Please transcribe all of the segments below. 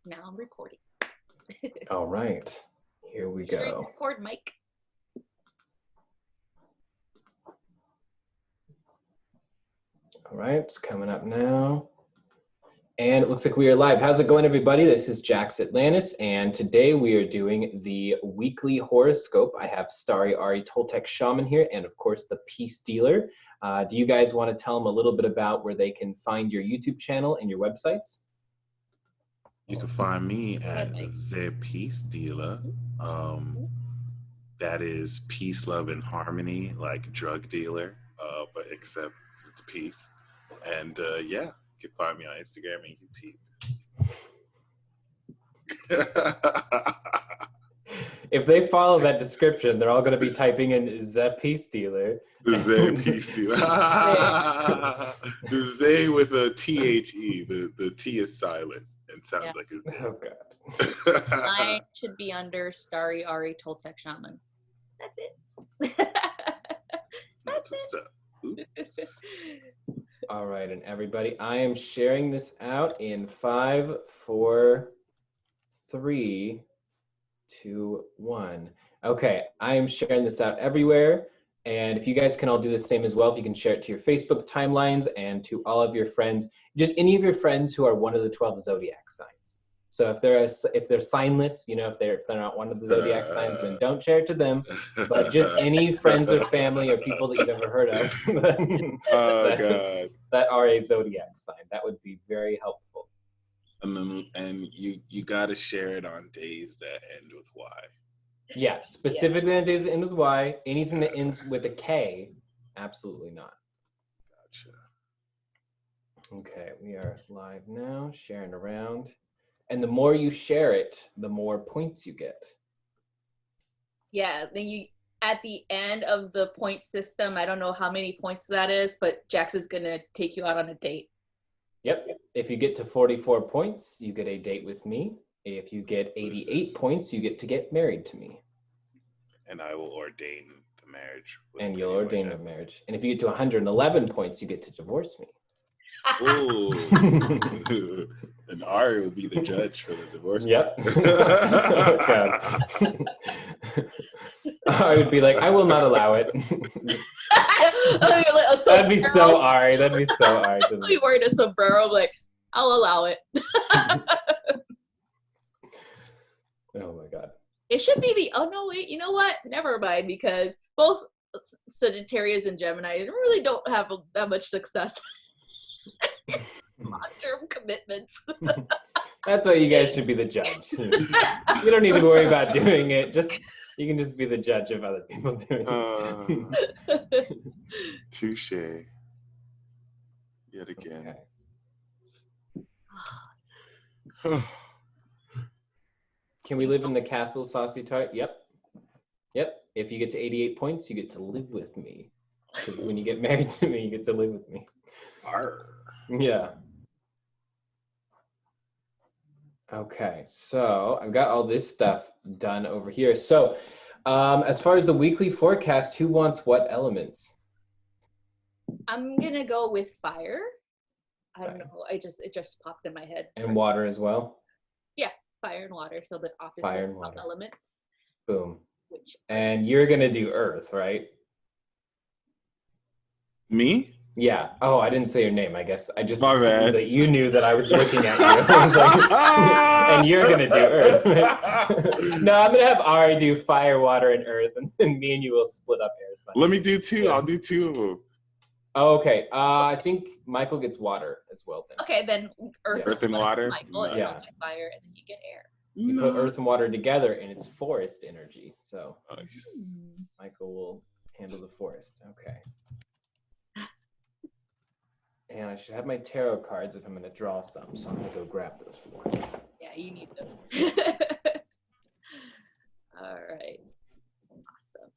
Now I'm recording. All right, here we go. Record, Mike. All right, it's coming up now. And it looks like we are live. How's it going, everybody? This is Jax Atlantis, and today we are doing the weekly horoscope. I have StariAri Toltec Shaman here, and of course the Peacedealer. Do you guys want to tell them a little bit about where they can find your YouTube channel and your websites? You can find me at the Peacedealer. That is peace, love, and harmony, like drug dealer, but except it's peace. And yeah, you can find me on Instagram and YouTube. If they follow that description, they're all going to be typing in the Peacedealer. The Peacedealer. The Zay with a THE. The T is silent and sounds like a Z. Oh God. Mine should be under StariAri Toltec Shaman. That's it. That's it. All right, and everybody, I am sharing this out in 5, 4, 3, 2, 1. Okay, I am sharing this out everywhere. And if you guys can all do the same as well, if you can share it to your Facebook timelines and to all of your friends, just any of your friends who are one of the 12 zodiac signs. So if they're signless, you know, if they're not one of the zodiac signs, then don't share it to them. But just any friends or family or people that you've ever heard of that are a zodiac sign, that would be very helpful. And you got to share it on days that end with Y. Yeah, specifically on days that end with Y. Anything that ends with a K, absolutely not. Gotcha. Okay, we are live now, sharing around. And the more you share it, the more points you get. Yeah, then you at the end of the point system, I don't know how many points that is, but Jax is gonna take you out on a date. Yep. If you get to 44 points, you get a date with me. If you get 88 points, you get to get married to me. And I will ordain the marriage. And you'll ordain the marriage. And if you get to 111 points, you get to divorce me. Ooh. And Ari will be the judge for the divorce. Yep. Oh, God. I would be like, I will not allow it. That'd be so Ari. That'd be so Ari. We wearing a sombrero, like, I'll allow it. Oh my God. It should be oh no, wait, you know what? Never mind, because both Sagittarius and Gemini really don't have that much success. Long-term commitments. That's why you guys should be the judge. You don't need to worry about doing it. You can just be the judge of other people doing it. Touche. Yet again. Okay. Can we live in the castle, Saucy Tart? Yep. If you get to 88 points, you get to live with me. Because when you get married to me, you get to live with me. Arr. Yeah. Okay, so I've got all this stuff done over here. So as far as the weekly forecast, who wants what elements? I'm gonna go with fire. I don't know. It just popped in my head. And water as well? Yeah, fire and water. So the opposite fire and of water. Elements. Boom. And you're gonna do earth, right? Me? Yeah. Oh, I didn't say your name, I guess. I just My assumed bad. that you knew that I was looking at you. I was like, and you're going to do earth. No, I'm going to have Ari do fire, water, and earth, and then me and you will split up air signs. Let me do two. I'll do two of them. Oh, okay. I think Michael gets water as well then. Okay, then earth, Earth and water? Michael, and Yeah. I'll get fire, and then you get air. You put earth and water together, and it's forest energy. So Nice. Michael will handle the forest. Okay. And I should have my tarot cards if I'm going to draw some, so I'm going to go grab those for you. Yeah, you need those. All right. Awesome.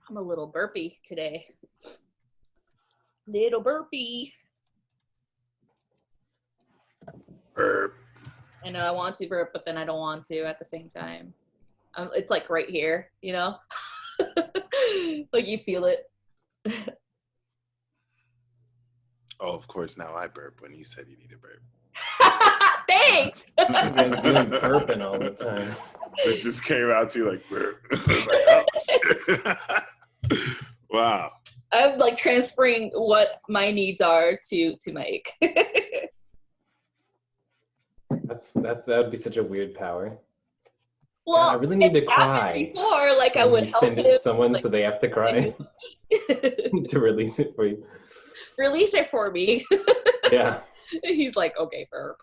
I'm a little burpy today. Little burpy. Burp. I know I want to burp, but then I don't want to at the same time. It's like right here, you know? Like you feel it. Oh, of course. Now I burp when you said you need a burp. Thanks. You guys doing burping all the time. It just came out to you like burp. I was like, oh, shit. Wow. I'm like transferring what my needs are to Mike. That would be such a weird power. Well, God, I really need to it's happened cry. before, like I And would you help send it him, to someone like, so they have to cry to release it for you. release it for me. Yeah. He's like, okay, burp.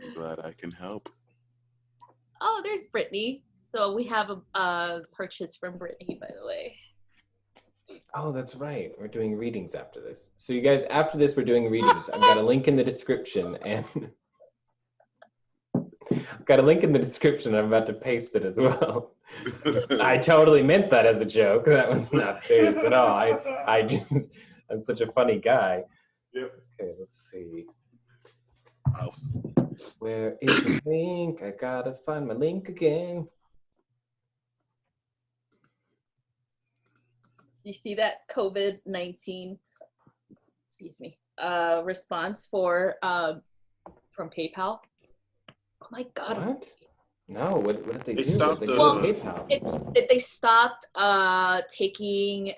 I'm glad I can help. Oh, there's Brittany. So we have a purchase from Brittany, by the way. Oh, that's right. We're doing readings after this. So you guys, after this, we're doing readings. I've got a link in the description, and I've got a link in the description. I'm about to paste it as well. I totally meant that as a joke. That was not serious at all. I'm such a funny guy. Yep. Okay, let's see. House. Where is the link? I gotta find my link again. You see that COVID-19, excuse me, response for from PayPal? Oh my God. What? No, what did they do? Stopped They the- did PayPal. They stopped taking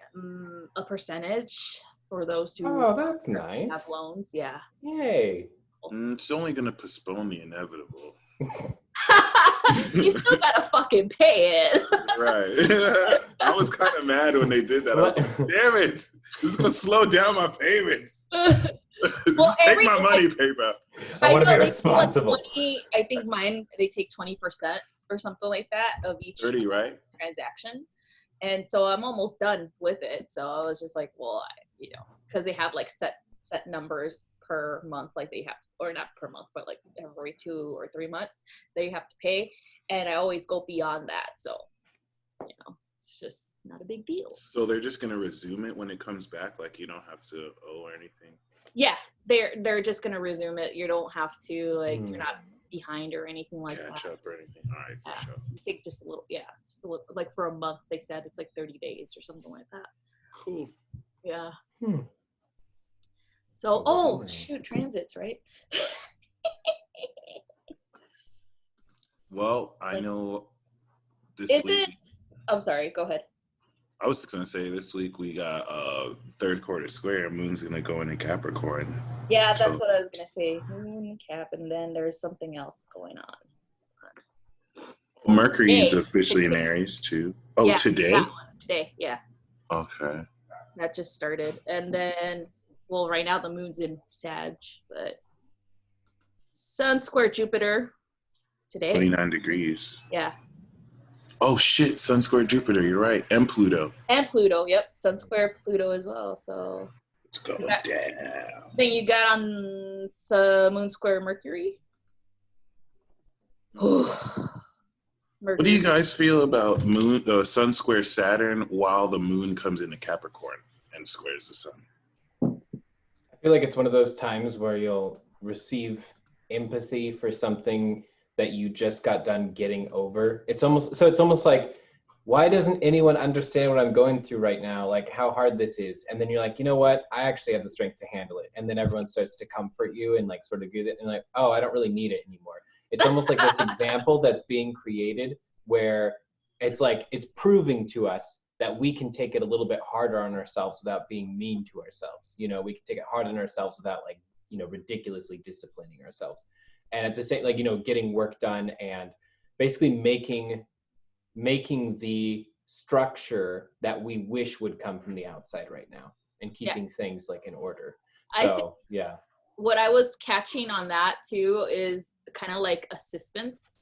a percentage for those who Oh, that's nice. have loans. Yeah. Yay. It's only going to postpone the inevitable. You still gotta fucking pay it. Right. I was kind of mad when they did that. I was like, damn it. This is going to slow down my payments. Just take my money, PayPal. I want to know be they take, responsible. like, 20, I think mine, they take 20% or something like that of each 30, right? transaction. And so I'm almost done with it. So I was just like, well, because they have like set numbers per month, like they have to, or not per month, but like every 2 or 3 months they have to pay. And I always go beyond that. So, it's just not a big deal. So they're just going to resume it when it comes back? Like you don't have to owe or anything? Yeah, they're just going to resume it. You don't have to, like, you're not behind or anything like that. Catch up or anything? All right, for sure. Take just a little, like for a month, they said it's like 30 days or something like that. Cool. Yeah. Hmm. So, shoot, transits, right? Well, I know this Is week. I'm sorry, go ahead. I was just going to say this week we got third quarter square. Moon's going to go into Capricorn. Yeah, that's So- what I was going to say. Moon, Cap, and then there's something else going on. Mercury's Today. officially in Aries too. Oh, Yeah, today? that one. Today, yeah. Okay. That just started. And then, well, right now the moon's in Sag, but Sun square Jupiter today. 29 degrees. Yeah. Oh shit, Sun square Jupiter, you're right. And Pluto. And Pluto, yep. Sun square Pluto as well. So It's going That's- down. then you got on Moon square Mercury. What do you guys feel about Sun square Saturn while the moon comes into Capricorn and squares the sun? I feel like it's one of those times where you'll receive empathy for something that you just got done getting over. It's almost like, why doesn't anyone understand what I'm going through right now? Like how hard this is. And then you're like, you know what? I actually have the strength to handle it. And then everyone starts to comfort you and like sort of give it and like, oh, I don't really need it anymore. It's almost like this example that's being created where it's like, it's proving to us that we can take it a little bit harder on ourselves without being mean to ourselves. We can take it hard on ourselves without like, ridiculously disciplining ourselves. And at the same, like, getting work done and basically making the structure that we wish would come from the outside right now and keeping things like in order. So, yeah. What I was catching on that too is kind of like assistance.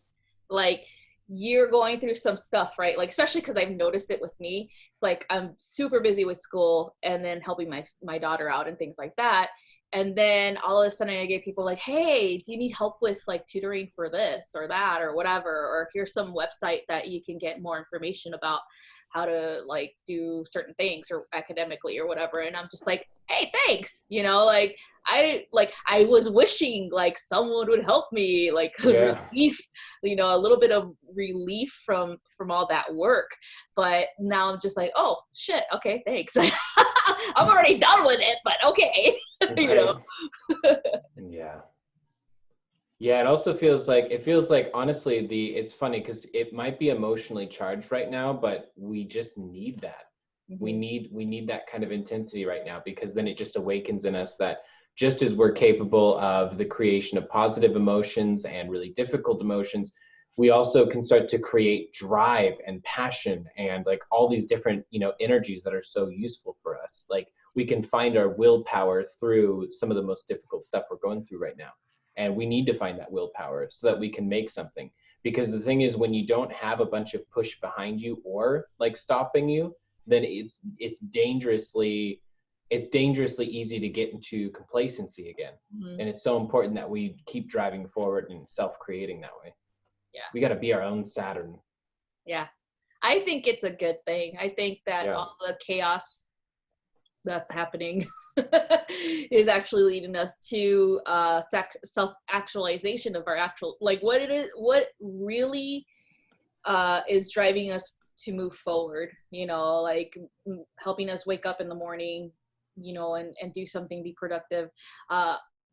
Like you're going through some stuff, right? Like, especially because I've noticed it with me. It's like I'm super busy with school and then helping my daughter out and things like that. And then all of a sudden I get people like, hey, do you need help with like tutoring for this or that or whatever? Or here's some website that you can get more information about. how to like do certain things or academically or whatever. And I'm just like, hey, thanks. You know, like I was wishing like someone would help me, like relief, you know, a little bit of relief from all that work. But now I'm just like, oh shit, okay, thanks. I'm already done with it, but okay. You know. Yeah, it feels like honestly it's funny because it might be emotionally charged right now, but we just need that. We need that kind of intensity right now, because then it just awakens in us that just as we're capable of the creation of positive emotions and really difficult emotions, we also can start to create drive and passion and like all these different, you know, energies that are so useful for us. Like we can find our willpower through some of the most difficult stuff we're going through right now. And we need to find that willpower so that we can make something. Because the thing is, when you don't have a bunch of push behind you or like stopping you, then it's dangerously easy to get into complacency again. And it's so important that we keep driving forward and self-creating that way. Yeah. We got to be our own Saturn. Yeah. I think it's a good thing. I think that all the chaos that's happening is actually leading us to self-actualization of our actual, like what really is driving us to move forward, you know, like helping us wake up in the morning, you know, and do something, be productive.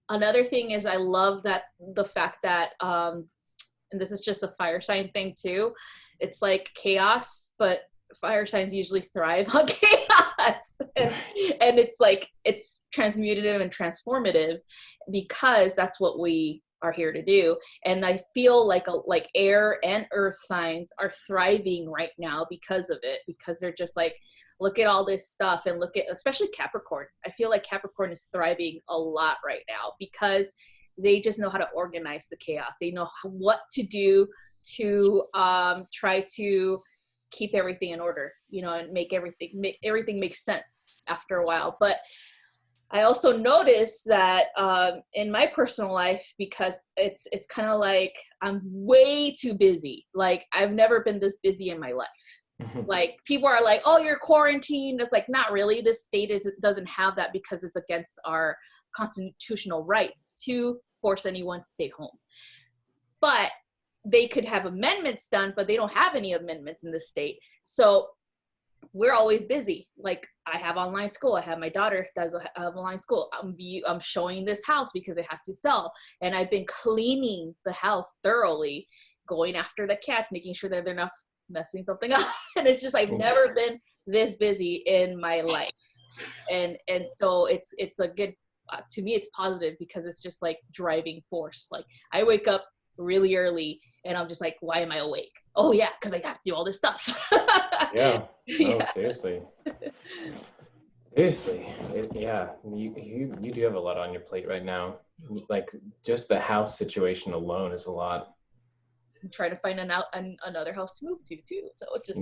Another thing is I love that the fact that, and this is just a fire sign thing too, it's like chaos, but fire signs usually thrive on chaos. And it's like, it's transmutative and transformative because that's what we are here to do. And I feel like air and earth signs are thriving right now because of it, because they're just like, look at all this stuff, and look at, especially Capricorn. I feel like Capricorn is thriving a lot right now because they just know how to organize the chaos. They know what to do to try to keep everything in order, you know, and make everything make sense after a while. But I also noticed that in my personal life, because it's kind of like I'm way too busy. Like I've never been this busy in my life. Like people are like, oh, you're quarantined. It's like, not really. This state doesn't have that because it's against our constitutional rights to force anyone to stay home. But they could have amendments done, but they don't have any amendments in the state. So we're always busy. Like I have online school. I have my daughter does online school. I'm showing this house because it has to sell. And I've been cleaning the house thoroughly, going after the cats, making sure that they're not messing something up. And it's just, I've never been this busy in my life. And so it's a good, to me, it's positive because it's just like driving force. Like I wake up really early and I'm just like, why am I awake? Oh yeah, because I have to do all this stuff. Yeah. No, seriously. Yeah, you do have a lot on your plate right now. Like just the house situation alone is a lot. I'm trying to find another house to move to too. So it's just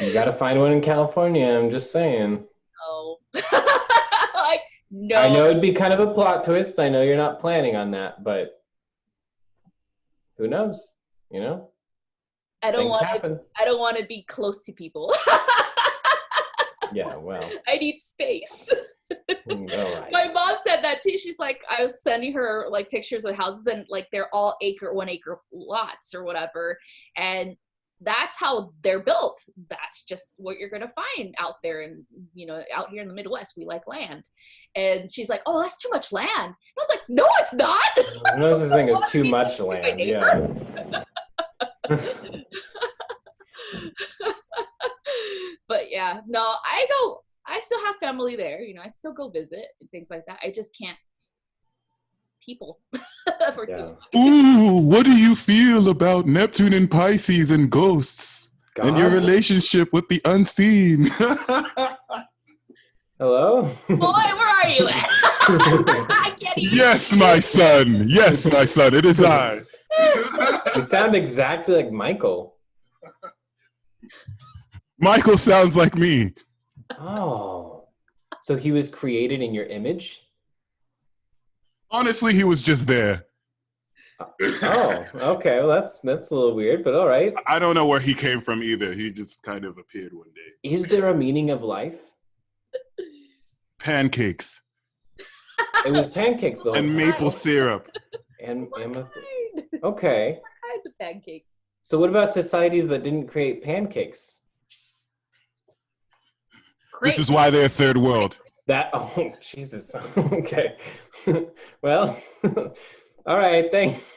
You got to find one in California. I'm just saying. No. Like no. I know it'd be kind of a plot twist. I know you're not planning on that, but who knows? You know, I don't want to be close to people. Yeah, well. I need space. All right. My mom said that too. She's like, I was sending her like pictures of houses and like they're all 1 acre lots or whatever. And that's how they're built. That's just what you're going to find out there. And, you know, out here in the Midwest, we like land. And she's like, oh, that's too much land. And I was like, no, it's not. No such thing as too much land. Yeah. But yeah, no, I still have family there. You know, I still go visit and things like that. I just can't people for too long. Ooh, what do you feel about Neptune and Pisces and ghosts and your relationship with the unseen? Hello? Boy, where are you at? I can't even Yes, my son. Yes, my son. It is I. You sound exactly like Michael. Michael sounds like me. Oh. So he was created in your image? Honestly, he was just there. Oh, okay. Well, that's a little weird, but all right. I don't know where he came from either. He just kind of appeared one day. Is there a meaning of life? Pancakes It was pancakes the whole and time. maple syrup. And What kind? okay. What kinds of pancakes? So what about societies that didn't create pancakes? This is why they're third world. Oh, Jesus. Okay. Well, all right, thanks.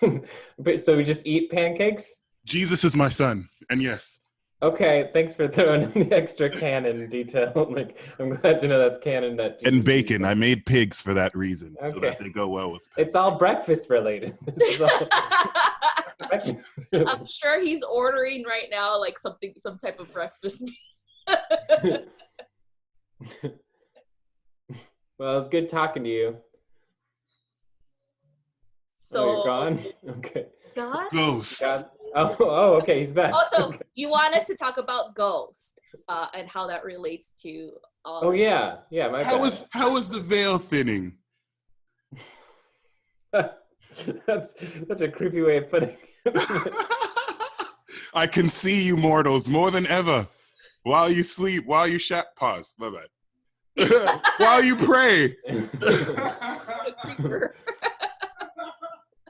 So we just eat pancakes? Jesus is my son, and yes. Okay, thanks for throwing in the extra canon detail. Like, I'm glad to know that's canon. That Jesus And bacon. I made pigs for that reason, so Okay. that they go well with pancakes. It's all breakfast related. This is all breakfast related. I'm sure he's ordering right now, like some type of breakfast. Well, it was good talking to you. So you're gone? Okay. God? Ghosts. Oh, okay, he's back. Also, Okay. you want us to talk about Ghost and how that relates to all Oh this. yeah, my bad. How is the veil thinning? That's such a creepy way of putting it. I can see you mortals more than ever. While you sleep, while you pause, my bad. While you pray.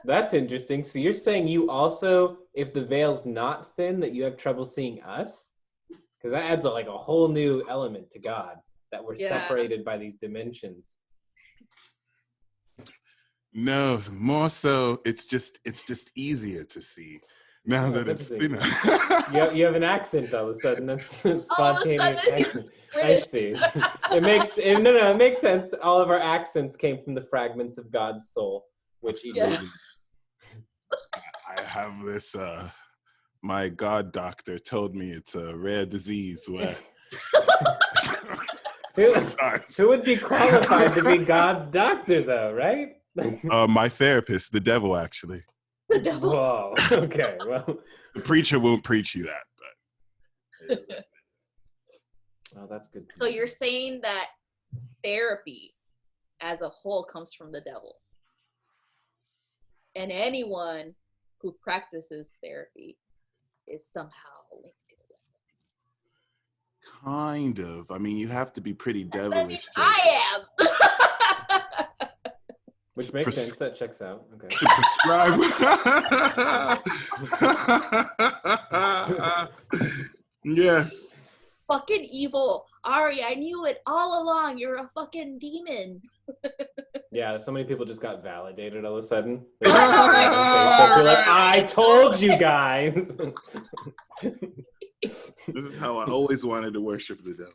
That's interesting. So you're saying you also, if the veil's not thin, that you have trouble seeing us? Because that adds like a whole new element to God, that we're separated by these dimensions. No, more so, it's just easier to see now that it's thinner. You have an accent all of a sudden. That's a spontaneous accent. I see. It makes sense. All of our accents came from the fragments of God's soul, which he did. I have this. My god doctor told me it's a rare disease where. Who would be qualified to be God's doctor, though, right? My therapist, the devil, actually. The devil. Whoa. Okay. Well, the preacher won't preach you that, but. Oh, that's good. So you're saying that therapy, as a whole, comes from the devil, and anyone who practices therapy is somehow linked to the devil. Kind of. I mean, you have to be pretty devilish. I am. Which makes sense. That checks out. Okay. To prescribe. Yes. Fucking evil. Ari, I knew it all along. You're a fucking demon. Yeah, so many people just got validated all of a sudden. They just got like, on Facebook, like, I told you guys. This is how I always wanted to worship the devil.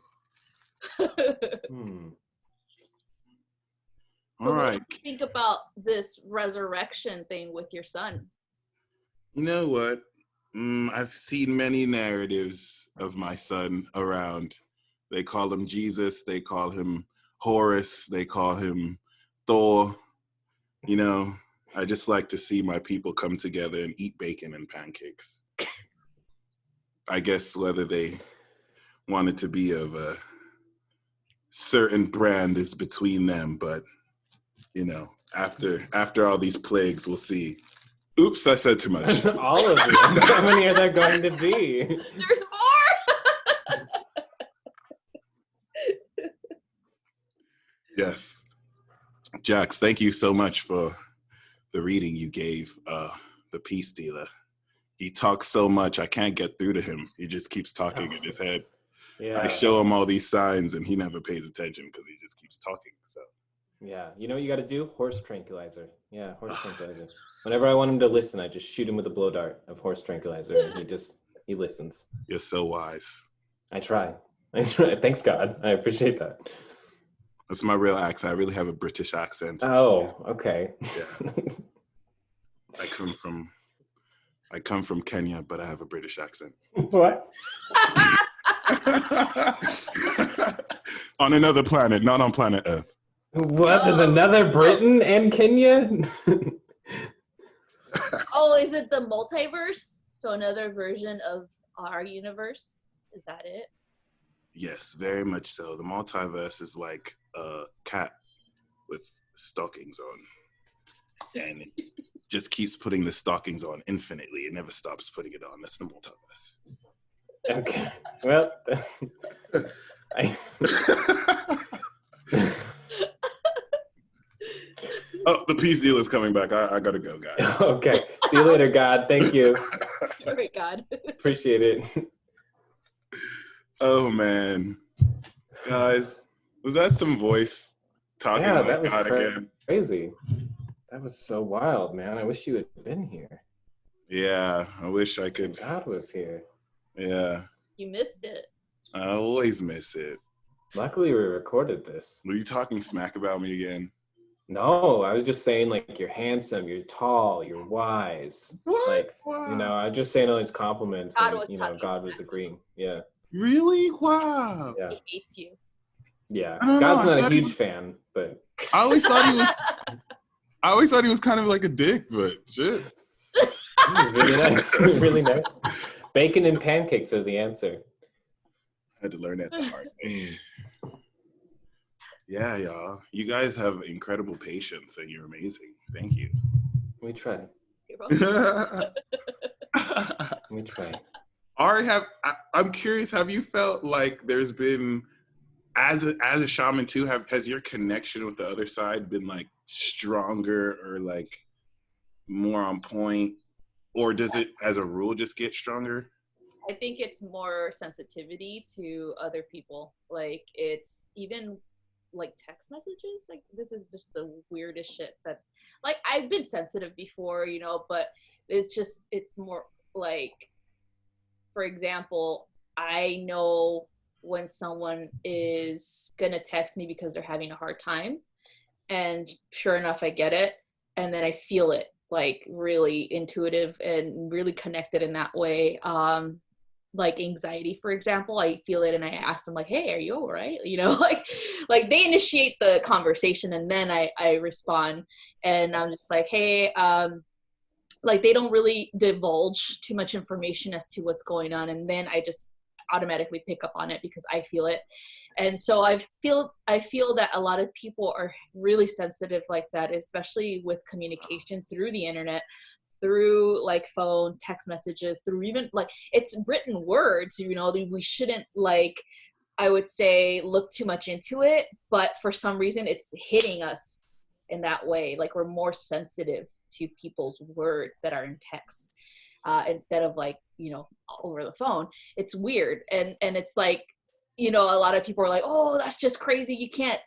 So all right. What do you think about this resurrection thing with your son? You know what? I've seen many narratives of my son around. They call him Jesus. They call him Horus. They call him Thor. You know, I just like to see my people come together and eat bacon and pancakes. I guess whether they want it to be of a certain brand is between them, but you know, after all these plagues, we'll see. Oops, I said too much. All of them. How many are there going to be? There's more. Yes. Jax, thank you so much for the reading you gave the Peacedealer. He talks so much, I can't get through to him. He just keeps talking in his head. Yeah. I show him all these signs, and he never pays attention because he just keeps talking. So. Yeah, you know what you got to do? Horse tranquilizer. Yeah, horse tranquilizer. Whenever I want him to listen, I just shoot him with a blow dart of horse tranquilizer, and he listens. You're so wise. I try. Thanks, God. I appreciate that. That's my real accent. I really have a British accent. Oh, okay. Yeah. I come from Kenya, but I have a British accent. What? On another planet, not on planet Earth. What? There's another Britain and Kenya? Oh, is it the multiverse? So another version of our universe? Is that it? Yes, very much so. The multiverse is like a cat with stockings on. And just keeps putting the stockings on infinitely. It never stops putting it on. That's the multiverse. Okay. Well, Oh, the Peacedealer's coming back. I gotta go, guys. Okay. See you later, God. Thank you. All right, God. Appreciate it. Oh man, guys, was that some voice talking Yeah, like that was God again? crazy. That was so wild, man. I wish you had been here. Yeah, I wish I could. God was here. Yeah, You missed it. I always miss it. Luckily, we recorded this. Were you talking smack about me again? No, I was just saying, like, you're handsome, you're tall, you're wise. What? Like, Wow. I was just saying all these compliments, God and was talking God was smack. agreeing. Yeah, Really? Wow. yeah, He hates you. yeah. I don't know. God's I not a thought he huge was- fan, but I always thought he was. I always thought he was kind of like a dick, but shit. he's really nice. Really nice. Bacon and pancakes are the answer. I had to learn that the hard way. Yeah, y'all. You guys have incredible patience, and you're amazing. Thank you. We try. You're welcome. We try. Ari, I'm curious. Have you felt like there's been, as a shaman too, has your connection with the other side been like stronger or like more on point, or does it, as a rule, just get stronger? I think it's more sensitivity to other people. Like, it's even like text messages. Like, this is just the weirdest shit that, like, I've been sensitive before, but it's more like, for example, I know when someone is gonna text me because they're having a hard time, and sure enough, I get it, and then I feel it, like, really intuitive and really connected in that way. Like anxiety, for example, I feel it and I ask them, like, hey, are you all right? Like they initiate the conversation and then I respond, and I'm just like, hey, like, they don't really divulge too much information as to what's going on, and then I just automatically pick up on it because I feel it. And so I feel that a lot of people are really sensitive like that, especially with communication through the internet, through like phone, text messages, through even like it's written words, we shouldn't, like, I would say, look too much into it, but for some reason it's hitting us in that way. Like, we're more sensitive to people's words that are in text instead of, like, over the phone. It's weird. And it's like, a lot of people are like, oh, that's just crazy. You can't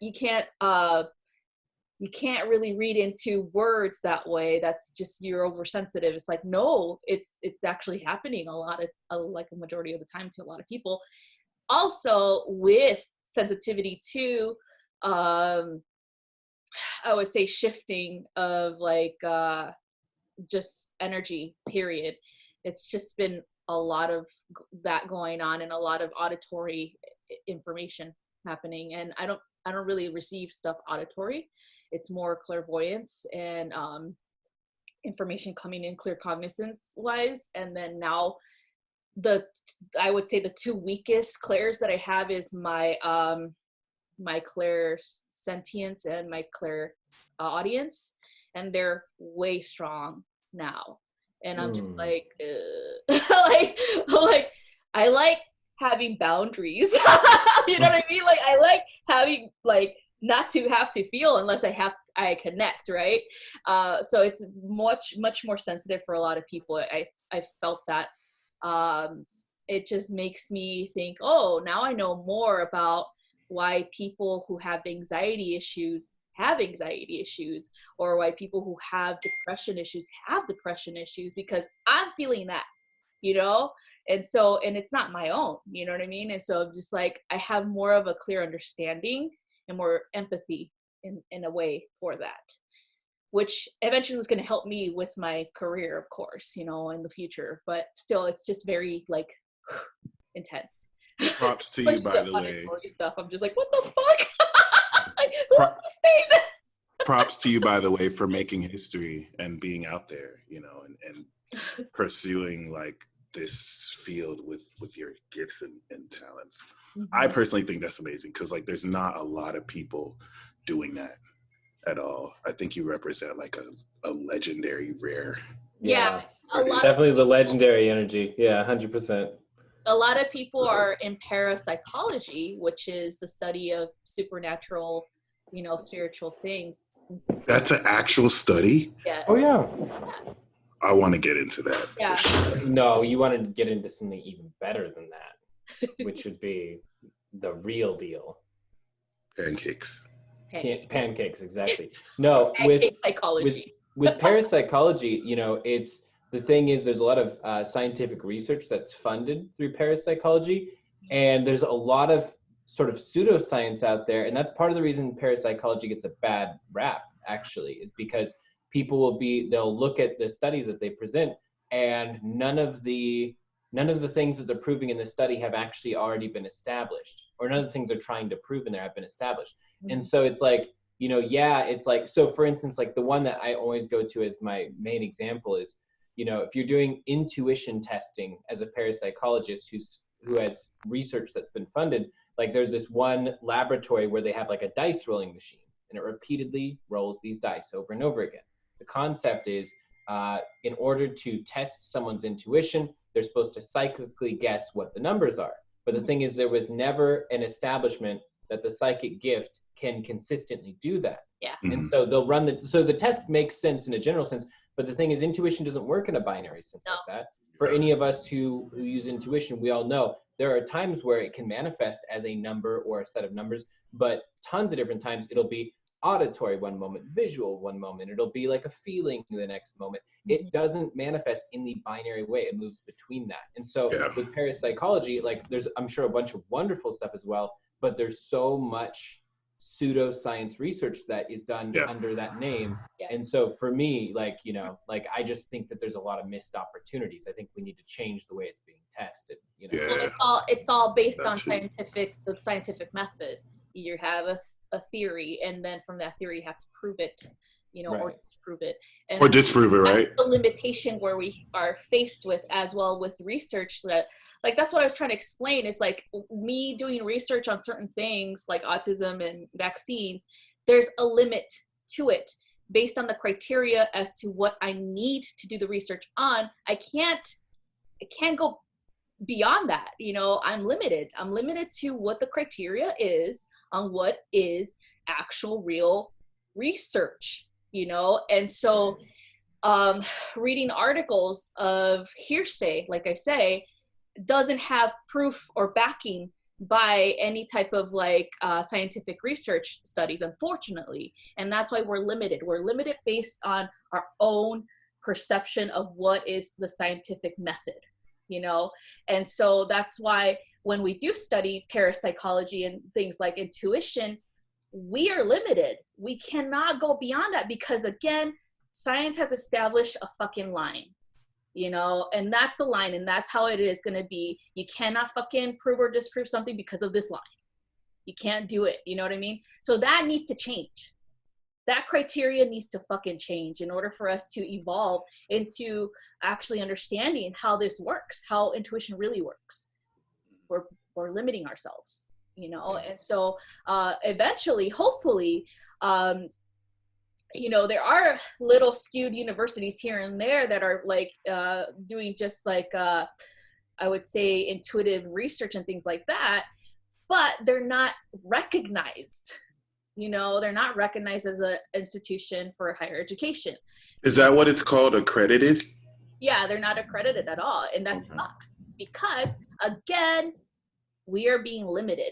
really read into words that way. That's just, you're oversensitive. It's like, no, it's actually happening like a majority of the time to a lot of people. Also, with sensitivity to, I would say, shifting of like just energy, period. It's just been a lot of that going on and a lot of auditory information happening. And I don't really receive stuff auditory. It's more clairvoyance and information coming in clear cognizance wise. And then now I would say the two weakest clairs that I have is my my clair sentience and my clair audience, and they're way strong now. And I'm just like, like I like having boundaries. You know what I mean? Like, I like having, like, not to have to feel unless I connect, right? So it's much more sensitive for a lot of people. I felt that. It just makes me think, oh, now I know more about why people who have anxiety issues have anxiety issues, or why people who have depression issues, because I'm feeling that, and so, and it's not my own, you know what I mean? And so just like, I have more of a clear understanding and more empathy in a way for that, which eventually is going to help me with my career, of course, in the future. But still, it's just very, like, intense. Props to you, by the way. Stuff. I'm just like, what the fuck? Like, who am I saying this? Props to you, by the way, for making history and being out there, and pursuing like this field with your gifts and talents. Mm-hmm. I personally think that's amazing because, like, there's not a lot of people doing that. at all. I think you represent like a legendary rare. Yeah, a lot definitely the legendary energy. Yeah, 100%. A lot of people are in parapsychology, which is the study of supernatural, spiritual things. That's an actual study? Yes. Oh, yeah. I want to get into that. Yeah. For sure. No, you want to get into something even better than that, which would be the real deal. Pancakes. Pancakes, exactly. No, Pancake psychology. with parapsychology, it's the thing is there's a lot of scientific research that's funded through parapsychology, and there's a lot of sort of pseudoscience out there, and that's part of the reason parapsychology gets a bad rap, actually, is because people they'll look at the studies that they present, and none of the things that they're proving in the study have actually already been established, or none of the things they're trying to prove in there have been established. And so it's like, it's like, so for instance, like the one that I always go to as my main example is, if you're doing intuition testing as a parapsychologist who has research that's been funded, like there's this one laboratory where they have like a dice rolling machine, and it repeatedly rolls these dice over and over again. The concept is, in order to test someone's intuition, they're supposed to psychically guess what the numbers are. But the thing is, there was never an establishment that the psychic gift can consistently do that. Yeah. And so they'll run so the test makes sense in a general sense, but the thing is, intuition doesn't work in a binary sense like that. For any of us who use intuition, we all know there are times where it can manifest as a number or a set of numbers, but tons of different times it'll be auditory one moment, visual one moment, it'll be like a feeling the next moment. It doesn't manifest in the binary way, it moves between that. And so with parapsychology, like there's, I'm sure, a bunch of wonderful stuff as well, but there's so much pseudoscience research that is done under that name. And so for me, like, I just think that there's a lot of missed opportunities. I think we need to change the way it's being tested. Well, it's all based on the scientific method. You have a theory, and then from that theory you have to prove it, or disprove it. And or disprove it, right? The limitation where we are faced with as well with research that, like, that's what I was trying to explain. Is like me doing research on certain things like autism and vaccines, there's a limit to it based on the criteria as to what I need to do the research on. I can't go beyond that. I'm limited to what the criteria is on what is actual real research, and so reading articles of hearsay, like I say, doesn't have proof or backing by any type of scientific research studies, unfortunately. And that's why we're limited based on our own perception of what is the scientific method, and so that's why when we do study parapsychology and things like intuition, we are limited. We cannot go beyond that because, again, science has established a fucking line, and that's the line, and that's how it is going to be. You cannot fucking prove or disprove something because of this line. You can't do it. You know what I mean? So that needs to change. That criteria needs to fucking change in order for us to evolve into actually understanding how this works, how intuition really works. We're limiting ourselves, and so eventually, hopefully, there are little skewed universities here and there that are doing just I would say intuitive research and things like that, but they're not recognized. They're not recognized as an institution for higher education. Is that what it's called? Accredited? Yeah, they're not accredited at all. And that sucks because, again, we are being limited,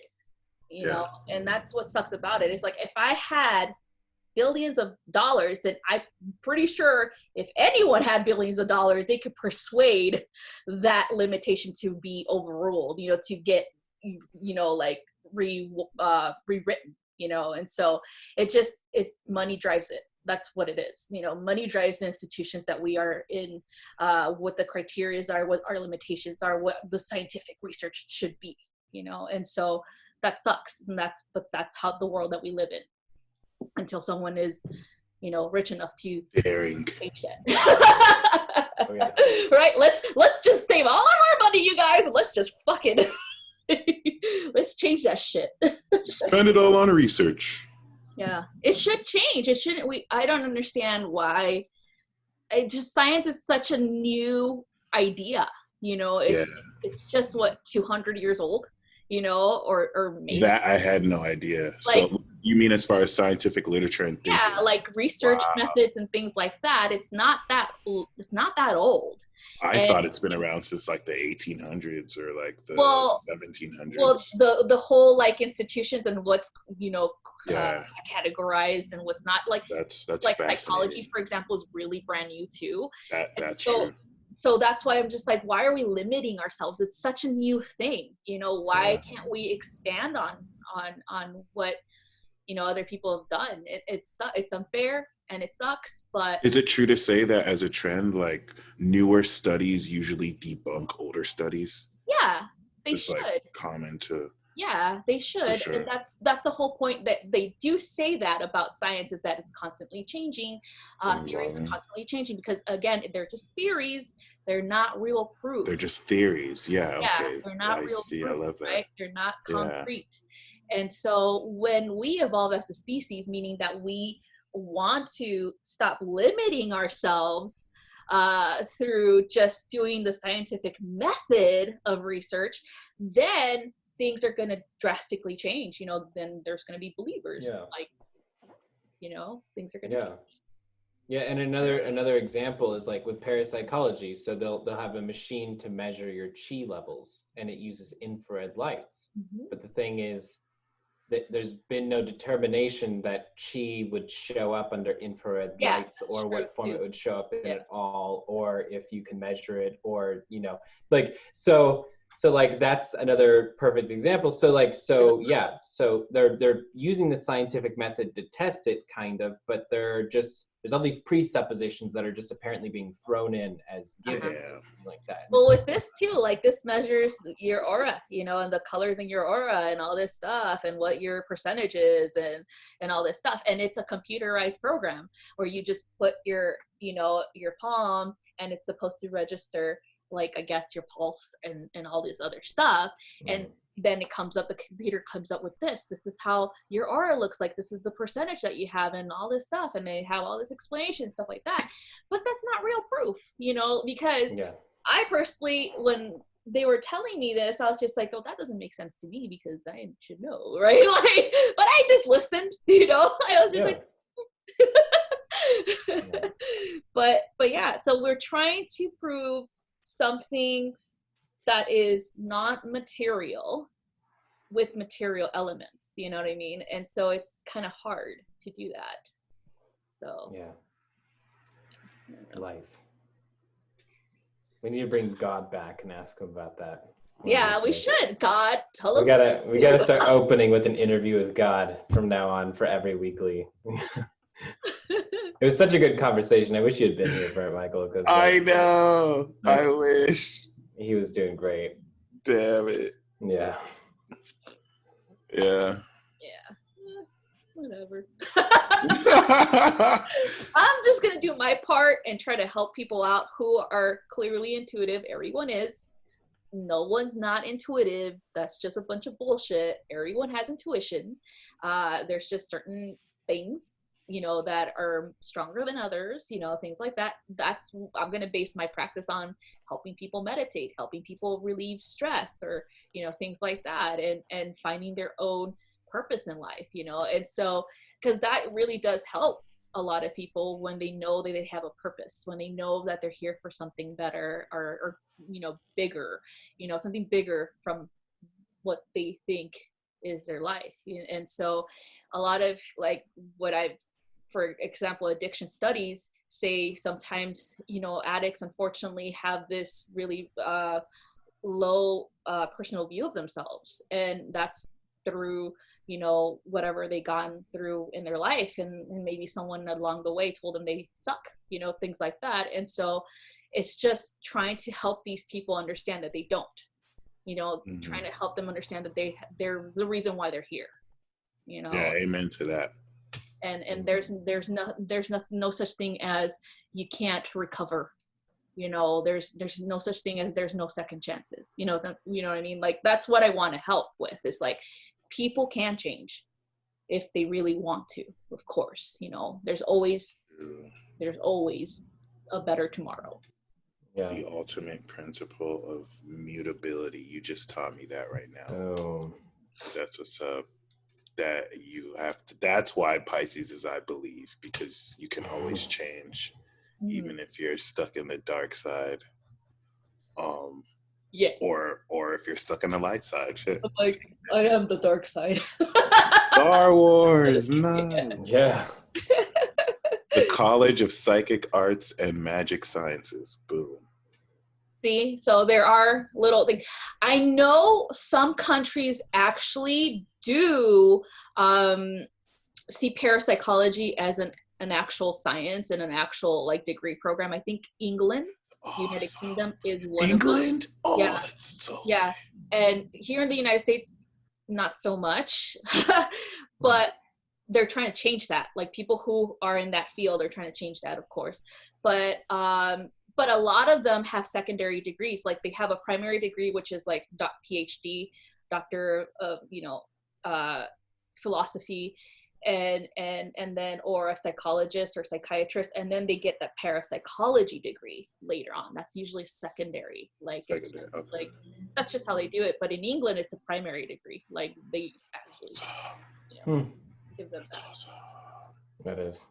and that's what sucks about it. It's like, if I had billions of dollars, then I'm pretty sure if anyone had billions of dollars, they could persuade that limitation to be overruled, to get, rewritten, and so it just is, money drives it. That's what it is. Money drives the institutions that we are in, what the criteria are, what our limitations are, what the scientific research should be, and so that sucks. And that's how the world that we live in, until someone is, rich enough to daring. Change it. Right? Let's just save all of our money, you guys. And let's just fucking let's change that shit. Spend it all on research. Yeah, it should change. It shouldn't. I don't understand why. Science is such a new idea. It's just what 200 years old. Or maybe That I had no idea. like So you mean as far as scientific literature and thinking? yeah, like research Wow. methods and things like that. It's not that old. I And thought it's been around since like the 1800s or like the well, 1700s. the whole like institutions and what's Yeah, categorized and what's not, like that's like psychology, fascinating. for example, is really brand new too. That's so true. so that's why I'm just like, why are we limiting ourselves? It's such a new thing. Why Yeah. can't we expand on what other people have done? It's unfair and it sucks, but Is it true to say that as a trend, like newer studies usually debunk older studies? yeah, they It's should. like common to, Yeah, they should. sure. And that's the whole point, that they do say that about science, is that it's constantly changing. Theories are Evolving. constantly changing because, again, they're just theories. They're not real proof. They're just theories. Yeah, Yeah, okay. they're not I real see. proof, I love that. right? They're not Yeah. concrete. And so when we evolve as a species, meaning that we want to stop limiting ourselves through just doing the scientific method of research, then things are going to drastically change. Then there's going to be believers. Yeah. Like, things are going to change. Yeah, and another example is like with parapsychology. So they'll have a machine to measure your chi levels, and it uses infrared lights. Mhm. But the thing is that there's been no determination that chi would show up under infrared Yeah, lights, that's or true, what form too. it would show up in Yeah. at all, or if you can measure it, or like so like that's another perfect example. So they're using the scientific method to test it, kind of, but there's all these presuppositions that are just apparently being thrown in as given like that. Well, with this too, like this measures your aura, and the colors in your aura and all this stuff, and what your percentage is, and all this stuff. And it's a computerized program where you just put your palm, and it's supposed to register, like, I guess, your pulse and all this other stuff. And then the computer comes up with this is how your aura looks like, this is the percentage that you have, and all this stuff, and they have all this explanation, stuff like that. But that's not real proof, because I personally, when they were telling me this, I was just like, oh, that doesn't make sense to me, because I should know, right? Like, but I just listened, I was just like but yeah, so we're trying to prove something that is not material with material elements, you know what I mean? And so it's kind of hard to do that. So life. We need to bring God back and ask him about that. Yeah, we should. God, tell us. We gotta start opening with an interview with God from now on for every weekly. It was such a good conversation. I wish you had been here for it, Michael. Because I know. I wish. He was doing great. Damn it. Yeah. Yeah. Whatever. I'm just gonna do my part and try to help people out who are clearly intuitive. Everyone is. No one's not intuitive. That's just a bunch of bullshit. Everyone has intuition. There's just certain things, that are stronger than others, things like that. I'm going to base my practice on helping people meditate, helping people relieve stress, or, things like that, and finding their own purpose in life, and so, because that really does help a lot of people when they know that they have a purpose, when they know that they're here for something better, or bigger, something bigger from what they think is their life. And so a lot of, like, for example, addiction studies say sometimes, addicts unfortunately have this really low personal view of themselves, and that's through whatever they gone through in their life, and maybe someone along the way told them they suck, things like that. And so it's just trying to help these people understand that they don't, trying to help them understand that there's a reason why they're here, Yeah, amen to that. And there's no such thing as you can't recover. There's no such thing as there's no second chances. You know what I mean? Like, that's what I want to help with, is like, people can change. if they really want to. Of course, you know, there's always a better tomorrow. Yeah. The ultimate principle of mutability. You just taught me that right now. Oh. That's what's up. That you have to. That's why Pisces is, I believe, because you can always change, even if you're stuck in the dark side. Yeah. Or if you're stuck in the light side. Shit. Like, I am the dark side. Star Wars, nice. Yeah. The College of Psychic Arts and Magic Sciences. Boom. See, so there are little things. I know some countries actually do see parapsychology as an actual science and an actual like degree program. I think England, United Kingdom is one England? of them. Oh, Yeah. that's so Yeah. And here in the United States, not so much. But they're trying to change that. Like people who are in that field are trying to change that, of course. But a lot of them have secondary degrees. Like they have a primary degree, which is like PhD, doctor of, philosophy, and then, or a psychologist or psychiatrist, and then they get that parapsychology degree later on. That's usually secondary. Like it's just like, that's just how they do it. But in England, it's a primary degree. Like they actually, give them that. awesome. That is.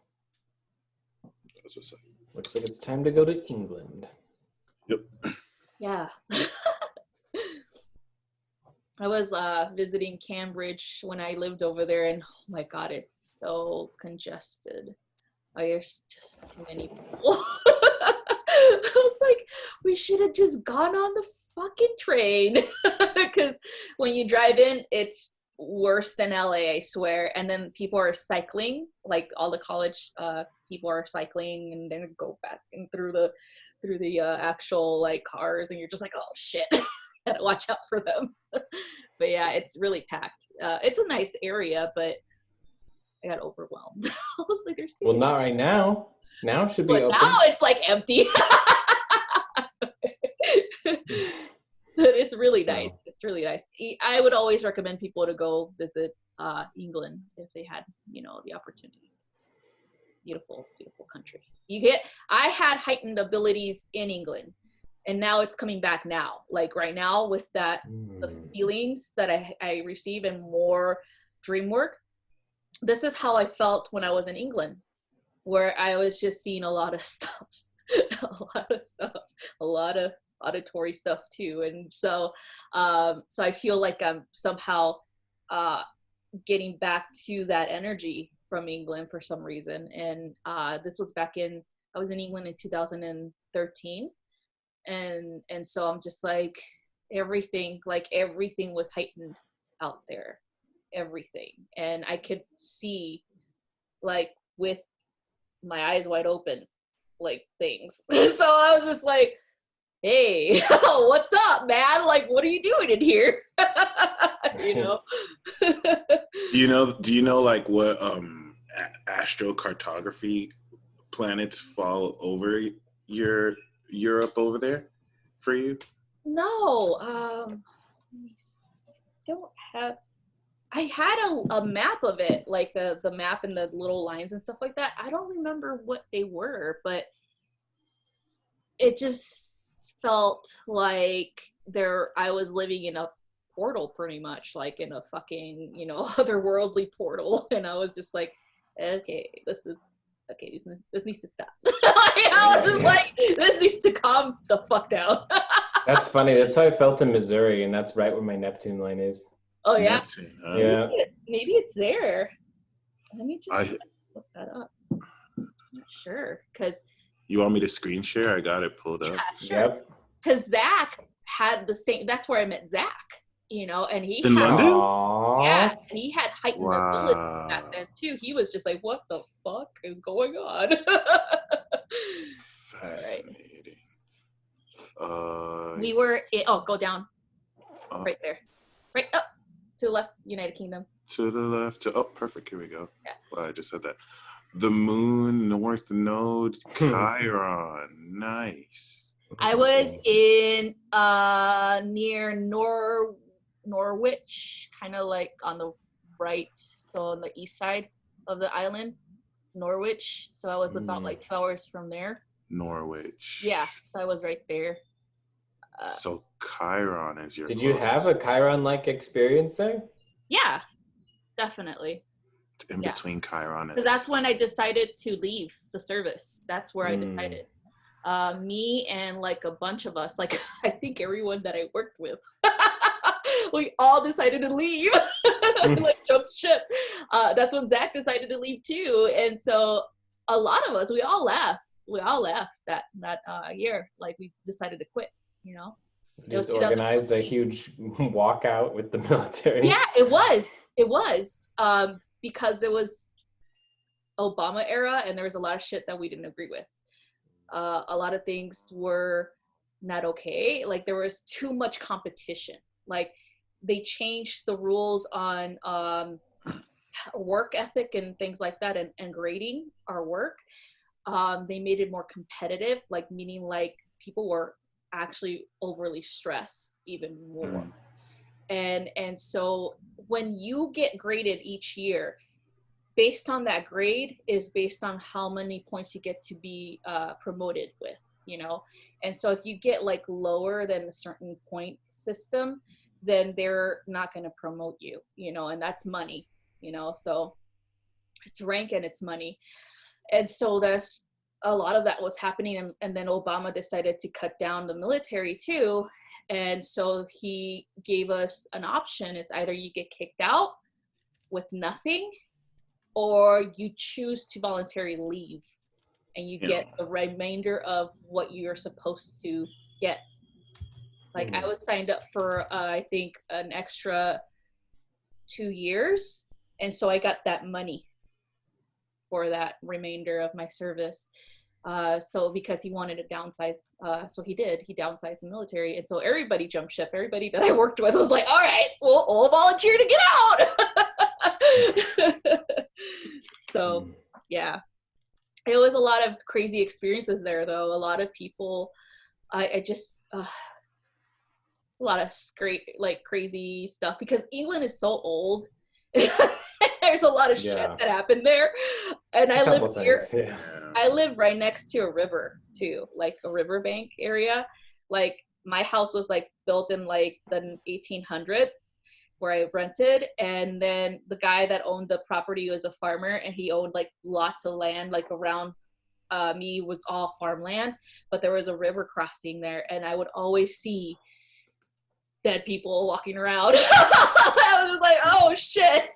That's what's up. Looks like it's time to go to England. Yep. Yeah. I was visiting Cambridge when I lived over there, and oh my god, it's so congested. There's just too many people. I was like, we should have just gone on the fucking train. Because when you drive in, it's worse than LA, I swear. And then people are cycling, like all the college people are cycling, and then go back and through the actual like cars, and you're just like, oh shit. Gotta watch out for them. But yeah, it's really packed. It's a nice area, but I got overwhelmed. I was like, there's well, not right now. Now should be but open. now it's like empty. But it's really nice. It's really nice. I would always recommend people to go visit England if they had, the opportunity. It's beautiful, beautiful country. I had heightened abilities in England. And now it's coming back now. Like right now with that, the feelings that I receive and more dream work. This is how I felt when I was in England, where I was just seeing a lot of stuff, a lot of auditory stuff too. And so I feel like I'm somehow getting back to that energy from England for some reason. And this was I was in England in 2013. And so I'm just like everything was heightened out there, everything. And I could see like with my eyes wide open, like things. So I was just like, hey, what's up, man? Like, what are you doing in here? Do you know like what astrocartography planets fall over Europe over there for you? No, I had a map of it, like the map and the little lines and stuff like that. I don't remember what they were, but it just felt like I was living in a portal pretty much, like in a fucking, otherworldly portal. And I was just like, okay, this needs to stop. I was just like, this needs to calm the fuck down. That's funny. That's how I felt in Missouri, and that's right where my Neptune line is. Oh yeah? Neptune, huh? Yeah. Maybe it's there. Let me just look that up. I'm not sure, because... You want me to screen share? I got it pulled up. Sure. Yep. Because Zach had the same... That's where I met Zach, and he in London? Yeah, and he had heightened ability back then too. He was just like, what the fuck is going on? Fascinating. We were go down. Right there. Right up to the left, United Kingdom. To the left. Perfect. Here we go. Yeah. Well, I just said that. The moon, North Node, Chiron. Nice. I was in near Norwich, kind of like on the right, so on the east side of the island, Norwich. So I was about like 2 hours from there. Norwich. Yeah, so I was right there. So Chiron is your Did closest. you have a Chiron-like experience there? Yeah, definitely. In between Chiron and because that's when I decided to leave the service. That's where I decided. Me and like a bunch of us, like I think everyone that I worked with, we all decided to leave. We like jumped ship. That's when Zach decided to leave too, and so a lot of us, we all left. We all left that year. Like we decided to quit. You know, just organized a huge walkout with the military. Yeah, it was. It was because it was Obama era, and there was a lot of shit that we didn't agree with. A lot of things were not okay. Like there was too much competition. Like they changed the rules on work ethic and things like that, and grading our work. They made it more competitive, like meaning like people were actually overly stressed even more. And so when you get graded each year, based on that grade is based on how many points you get to be promoted with, you know? And so if you get like lower than a certain point system, then they're not going to promote you, you know, and that's money, you know? So it's rank and it's money. And so there's a lot of that was happening. And then Obama decided to cut down the military too. And so he gave us an option. It's either you get kicked out with nothing, or you choose to voluntarily leave and you get the remainder of what you're supposed to get. Like I was signed up for, I think, an extra 2 years. And so I got that money for that remainder of my service. So because he wanted to downsize, so he did. He downsized the military. And so everybody jumped ship. Everybody that I worked with was like, all right, we'll all volunteer to get out. So yeah, it was a lot of crazy experiences there though. A lot of people, I just, it's a lot of great, like crazy stuff because England is so old. There's a lot of shit that happened there. And I live here. Yeah. I live right next to a river too, like a riverbank area. Like my house was like built in like the 1800s where I rented. And then the guy that owned the property was a farmer and he owned like lots of land, like around me was all farmland, but there was a river crossing there. And I would always see dead people walking around. I was just like, oh shit.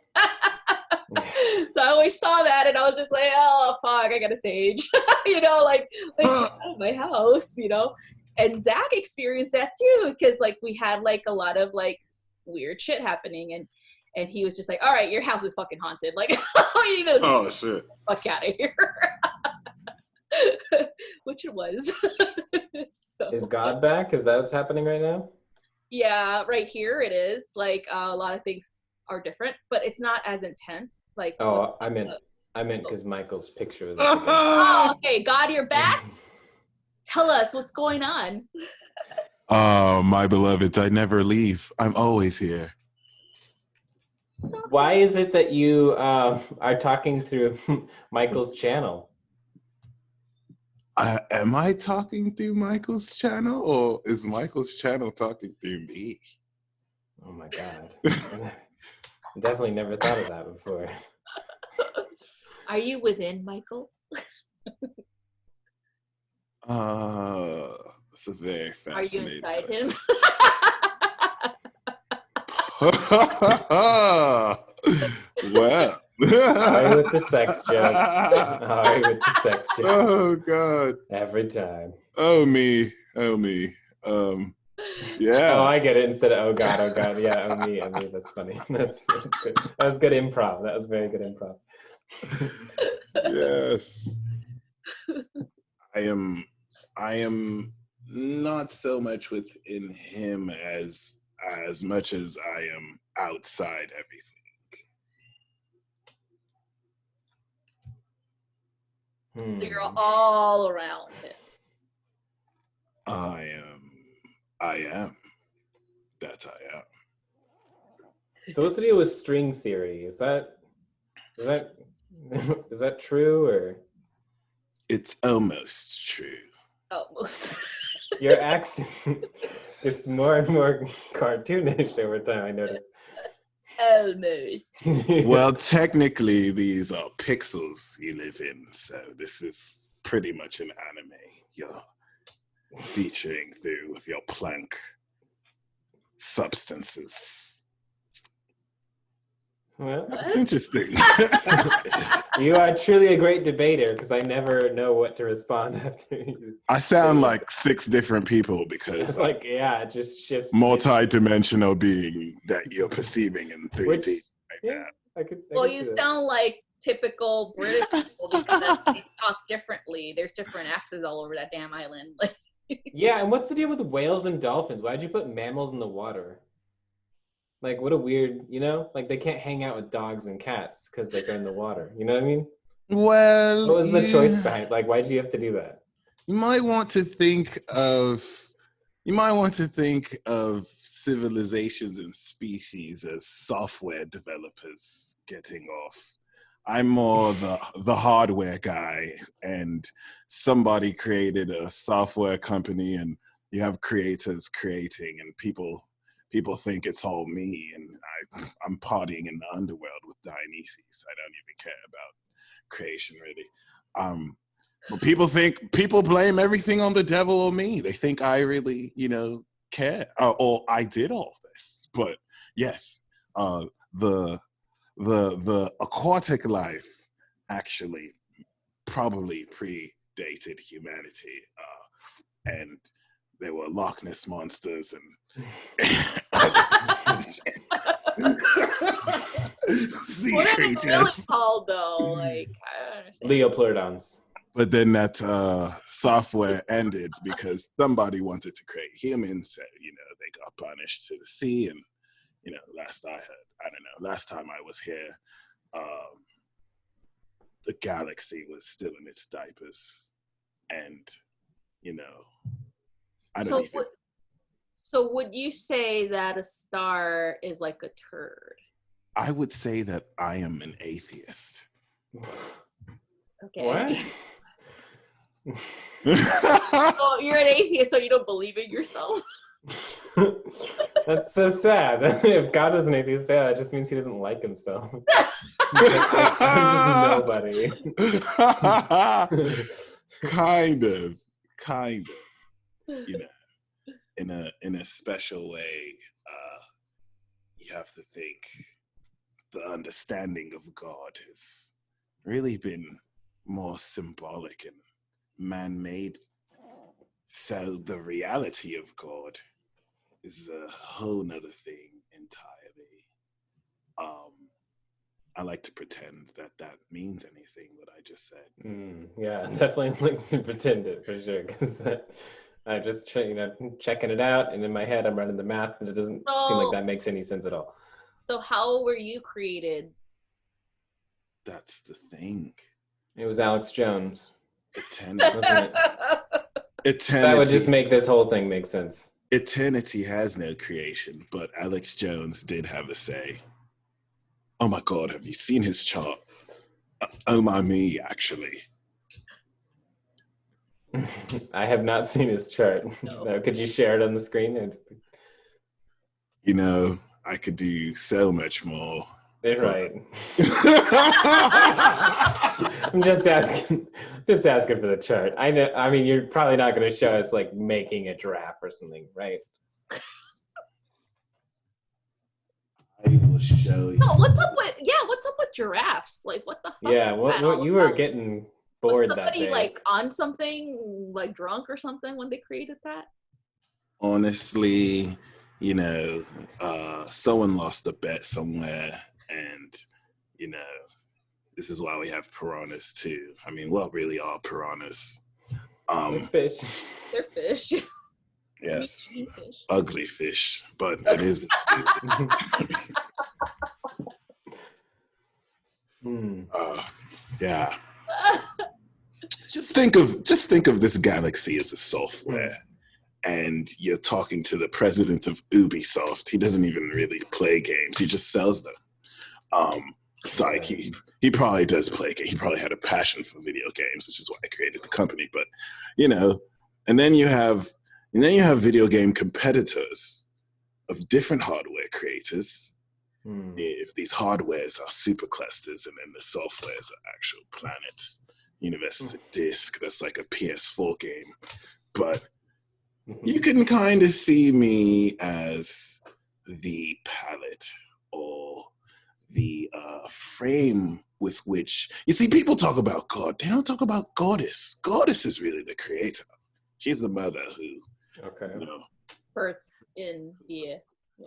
So I always saw that and I was just like, oh fuck, I gotta sage. You know, like get out of my house, you know. And Zach experienced that too, because like we had like a lot of like weird shit happening, and he was just like, all right, your house is fucking haunted. Like, you know, oh shit, fuck out of here. Which it was. So. Is God back? Is that what's happening right now? Yeah, right here it is. Like a lot of things are different, but it's not as intense. Like I meant because Michael's picture was oh, okay. God, you're back. Tell us what's going on. Oh, my beloveds, I never leave. I'm always here. Why is it that you are talking through Michael's channel? Am I talking through Michael's channel, or is Michael's channel talking through me? Oh my God. I definitely never thought of that before. Are you within Michael? It's a very fascinating. Are you inside him? Well. Sorry with the sex jokes. Sorry with the sex jokes. Oh God. Every time. Oh me. Yeah. Oh, I get it. Instead of oh God. Yeah, oh me. That's funny. That's good. That was good improv. That was very good improv. Yes. I am not so much within him as much as I am outside everything. So you're all around him. I am. That I am. So what's the deal with string theory? Is that is that true or? It's almost true. Almost. Your accent gets more and more cartoonish over time, I notice. Almost. Well, technically, these are pixels you live in, so this is pretty much an anime you're featuring through with your Planck substances. Well, That's interesting. you are truly a great debater because I never know what to respond after you. I sound like 6 different people It's because like, yeah, it just shifts. multi-dimensional being that you're perceiving in 3D. Which, Like yeah, that. I could You see that. sound like typical British people because they talk differently. There's different accents all over that damn island. Like, Yeah, and what's the deal with whales and dolphins? Why'd you put mammals in the water? Like, what a weird, like they can't hang out with dogs and cats because they're in the water. You know what I mean? Well, What was the choice behind? Like, why'd you have to do that? you might want to think of civilizations and species as software developers getting off. I'm more the hardware guy, and somebody created a software company, and you have creators creating, and people think it's all me, and I'm partying in the underworld with Dionysus. I don't even care about creation really. But people blame everything on the devil or me. They think I really, care or I did all this. But yes, the aquatic life actually probably predated humanity, and there were Loch Ness monsters and sea what are they really creatures. called though? Like, I don't understand. Leopleurodons. But then that software ended because somebody wanted to create humans. So, they got punished to the sea. And, last time I was here, the galaxy was still in its diapers. And, I don't even... So would you say that a star is like a turd? I would say that I am an atheist. Okay. What? Oh, you're an atheist, so you don't believe in yourself? That's so sad. If God was an atheist, yeah, that just means he doesn't like himself. He's like, I'm just nobody. kind of. In a special way, you have to think the understanding of God has really been more symbolic and man-made. So the reality of God is a whole nother thing entirely. I like to pretend that means anything, what I just said. Yeah, definitely like to pretend it for sure, because I'm just checking it out, and in my head I'm running the math, and it doesn't seem like that makes any sense at all. So how were you created? That's the thing. It was Alex Jones. Eternity. Wasn't it? That would just make this whole thing make sense. Eternity has no creation, but Alex Jones did have a say. Oh my God, have you seen his chart? Oh my me, actually. I have not seen his chart. No. Could you share it on the screen? I could do so much more. Right. I'm just asking for the chart. I know. I mean, you're probably not going to show us like making a giraffe or something, right? I will show you. No, what's up with giraffes? Like, what the fuck? Yeah, what you were getting bored that day. Was somebody like on something, like drunk or something when they created that? Honestly, someone lost a bet somewhere, and this is why we have piranhas too. I mean, what really are piranhas? They're fish. They're fish. Yes, fish. Ugly fish, but it is. Yeah. Just think of this galaxy as a software, and you're talking to the president of Ubisoft. He doesn't even really play games. He just sells them. It's like he probably does play games. He probably had a passion for video games, which is why I created the company. But, you know, and then you have video game competitors of different hardware creators. If these hardwares are superclusters and then the softwares are actual planets, universe is a disk that's like a PS4 game. But you can kind of see me as the palette or the frame with which, you see, people talk about God. They don't talk about Goddess. Goddess is really the creator. She's the mother who, you know, births in the...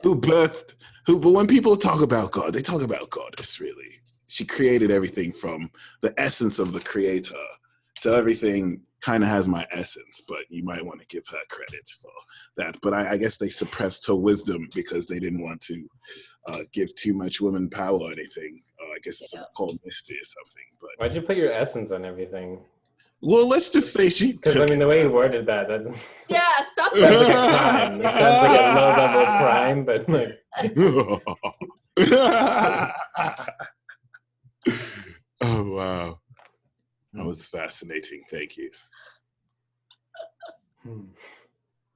but when people talk about God, they talk about Goddess, really. She created everything from the essence of the creator. So everything kind of has my essence, but you might want to give her credit for that. But I guess they suppressed her wisdom because they didn't want to give too much woman power or anything. I guess it's a cold mystery or something. But why'd you put your essence on everything? Well, let's just say she took Because, I mean, the way you worded that's... Yeah, stop Sounds like a crime. It sounds like a low-level crime, but like... Oh, wow. That was fascinating. Thank you.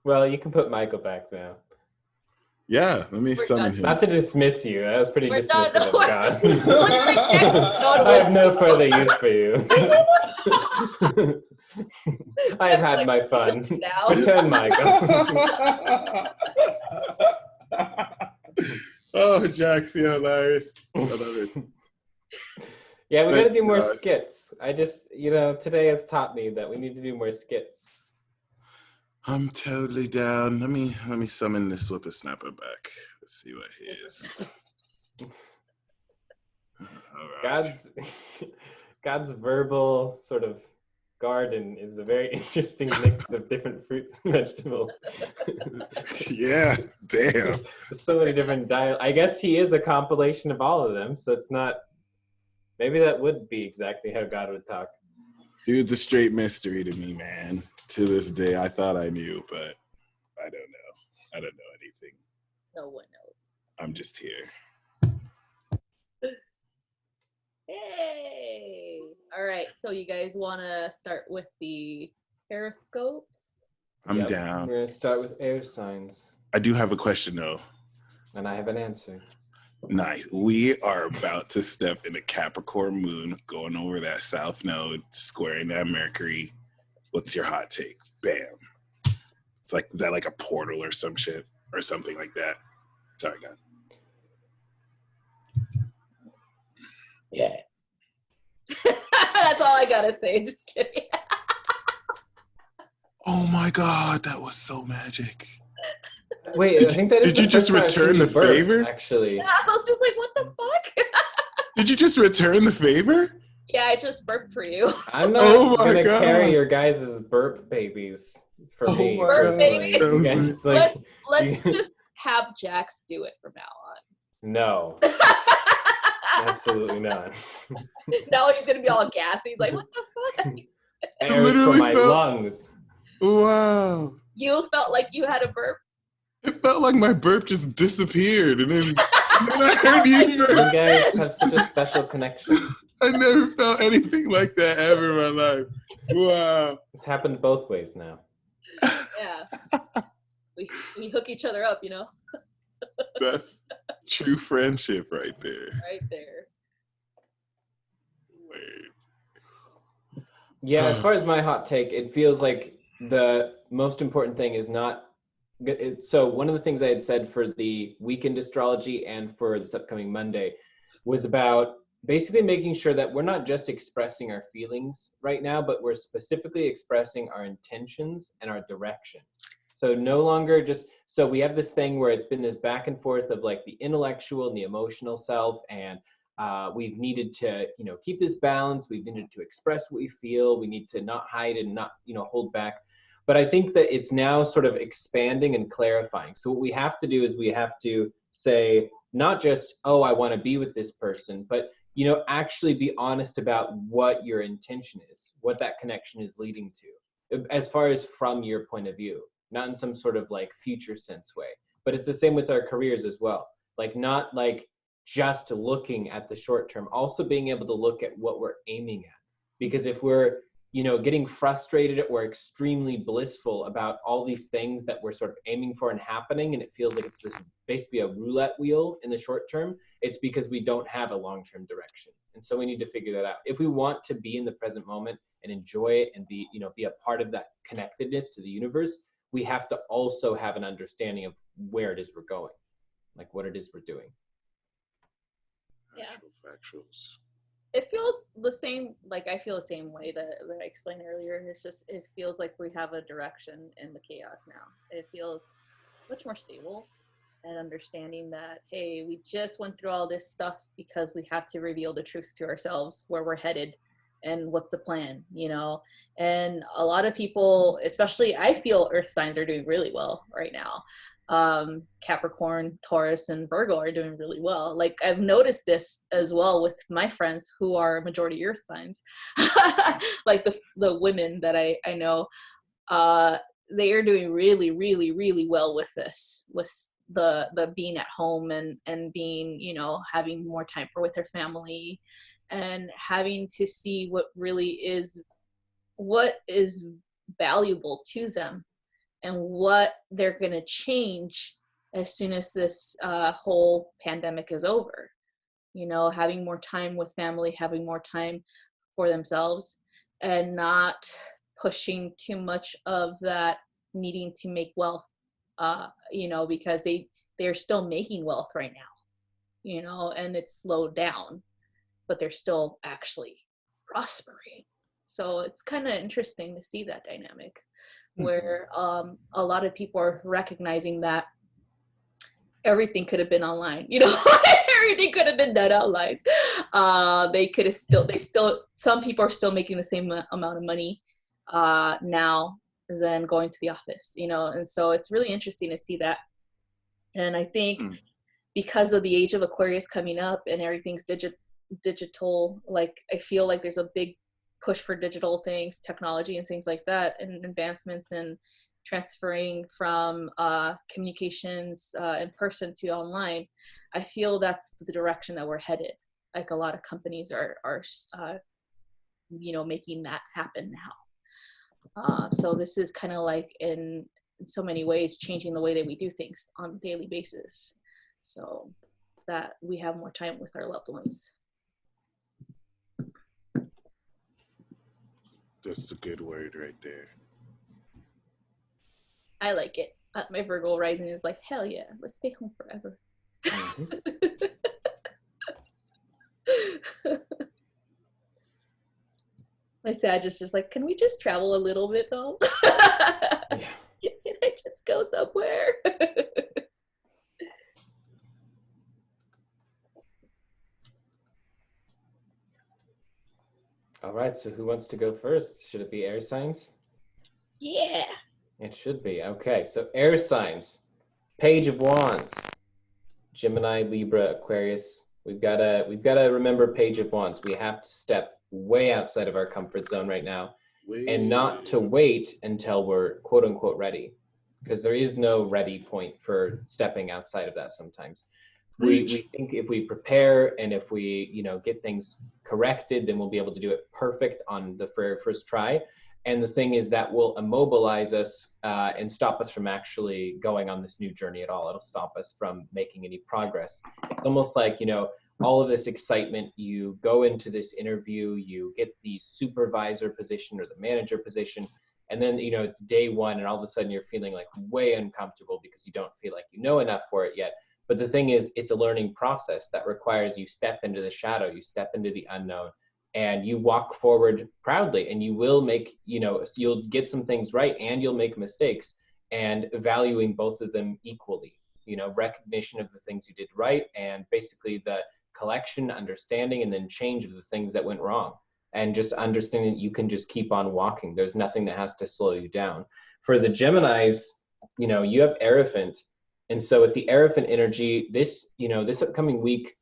Well, you can put Michael back now. Yeah, let me summon him. Not to dismiss you. That was pretty dismissive of God. I I have no further use for you. I have had my fun. Return, Michael. Oh, Jax, you're hilarious. I love it. Yeah, we got to do more skits. I just, you know, today has taught me that we need to do more skits. I'm totally down. Let me summon this whippersnapper back. Let's see what he is. All right. God's verbal sort of garden is a very interesting mix of different fruits and vegetables. Yeah, damn. There's so many different I guess he is a compilation of all of them, so it's not... Maybe that would be exactly how God would talk. Dude's a straight mystery to me, man. To this day, I thought I knew, but I don't know. I don't know anything. No one knows. I'm just here. Hey! All right, so you guys want to start with the Tarotscopes? I'm down. We're going to start with air signs. I do have a question, though. And I have an answer. Nice. We are about to step in the Capricorn moon, going over that south node, squaring that Mercury. What's your hot take? Bam. It's like, is that like a portal or some shit or something like that? Sorry, God. Yeah. That's all I gotta say. Just kidding. Oh my God, that was so magic. Wait, I think that is did you just return the favor? Actually, Yeah, I was just like, what the fuck? Did you just return the favor? Yeah, I just burped for you. I'm not gonna carry your guys' burp babies for me. Burp babies. Guys, like, let's just have Jax do it from now on. No. Absolutely not. Now he's gonna be all gassy. He's like, what the fuck? Air is for my lungs. Wow. You felt like you had a burp? It felt like my burp just disappeared, and then I heard you burp. You guys have such a special connection. I never felt anything like that ever in my life. Wow. It's happened both ways now. Yeah. We hook each other up, you know? That's true friendship right there. Right there. Wait. Yeah, as far as my hot take, it feels like the most important thing is not... So one of the things I had said for the weekend astrology and for this upcoming Monday was about basically making sure that we're not just expressing our feelings right now, but we're specifically expressing our intentions and our direction. So no longer just, so we have this thing where it's been this back and forth of like the intellectual and the emotional self, and we've needed to, you know, keep this balance. We've needed to express what we feel. We need to not hide and not, you know, hold back. But I think that it's now sort of expanding and clarifying. So what we have to do is we have to say, not just, oh, I want to be with this person, but, you know, actually be honest about what your intention is, what that connection is leading to, as far as from your point of view. not in some sort of like future sense way. But it's the same with our careers as well. Like not like just looking at the short term, also being able to look at what we're aiming at. Because if we're, you know, getting frustrated or extremely blissful about all these things that we're sort of aiming for and happening, and it feels like it's this basically a roulette wheel in the short term, it's because we don't have a long-term direction. And so we need to figure that out. If we want to be in the present moment and enjoy it and be, you know, be a part of that connectedness to the universe, we have to also have an understanding of where it is we're going, like what it is we're doing. Yeah. Factuals. It feels the same, like I feel the same way that I explained earlier. It's just, it feels like we have a direction in the chaos now. It feels much more stable and understanding that, hey, we just went through all this stuff because we have to reveal the truth to ourselves, where we're headed and what's the plan, you know? And a lot of people, especially I feel earth signs are doing really well right now. Capricorn, Taurus, and Virgo are doing really well. Like I've noticed this as well with my friends who are majority earth signs. Like the women that I know, they are doing really, really, really well with this, with the being at home and being, you know, having more time with their family and having to see what is valuable to them and what they're going to change as soon as this whole pandemic is over. You know, having more time with family, having more time for themselves, and not pushing too much of that needing to make wealth, you know, because they're still making wealth right now, you know, and it's slowed down, but they're still actually prospering. So it's kind of interesting to see that dynamic where a lot of people are recognizing that everything could have been online, you know. Everything could have been done online. Some people are still making the same amount of money now than going to the office, you know. And so it's really interesting to see that. And I think because of the age of Aquarius coming up and everything's digital, like I feel like there's a big push for digital things, technology and things like that, and advancements in transferring from communications in person to online. I feel that's the direction that we're headed. Like a lot of companies are you know, making that happen now. So this is kind of like in so many ways changing the way that we do things on a daily basis, so that we have more time with our loved ones. That's a good word right there. I like it. My Virgo rising is like, hell yeah, let's stay home forever. My Sag is just like, can we just travel a little bit though? Yeah. Can I just go somewhere? All right, so who wants to go first? Should it be air signs? Yeah. It should be. Okay, so air signs. Page of Wands. Gemini, Libra, Aquarius. We've got to remember Page of Wands. We have to step way outside of our comfort zone right now and not to wait until we're quote unquote ready, because there is no ready point for stepping outside of that sometimes. We think if we prepare and if we, you know, get things corrected, then we'll be able to do it perfect on the very first try. And the thing is that will immobilize us and stop us from actually going on this new journey at all. It'll stop us from making any progress. It's almost like, you know, all of this excitement, you go into this interview, you get the supervisor position or the manager position, and then, you know, it's day one and all of a sudden you're feeling like way uncomfortable because you don't feel like you know enough for it yet. But the thing is, it's a learning process that requires you step into the shadow, you step into the unknown, and you walk forward proudly, and you will make, you know, you'll get some things right and you'll make mistakes, and valuing both of them equally, you know, recognition of the things you did right and basically the collection, understanding, and then change of the things that went wrong. And just understanding that you can just keep on walking. There's nothing that has to slow you down. For the Geminis, you know, you have Aerophant. And so with the Aerophant energy, this, you know, this upcoming week,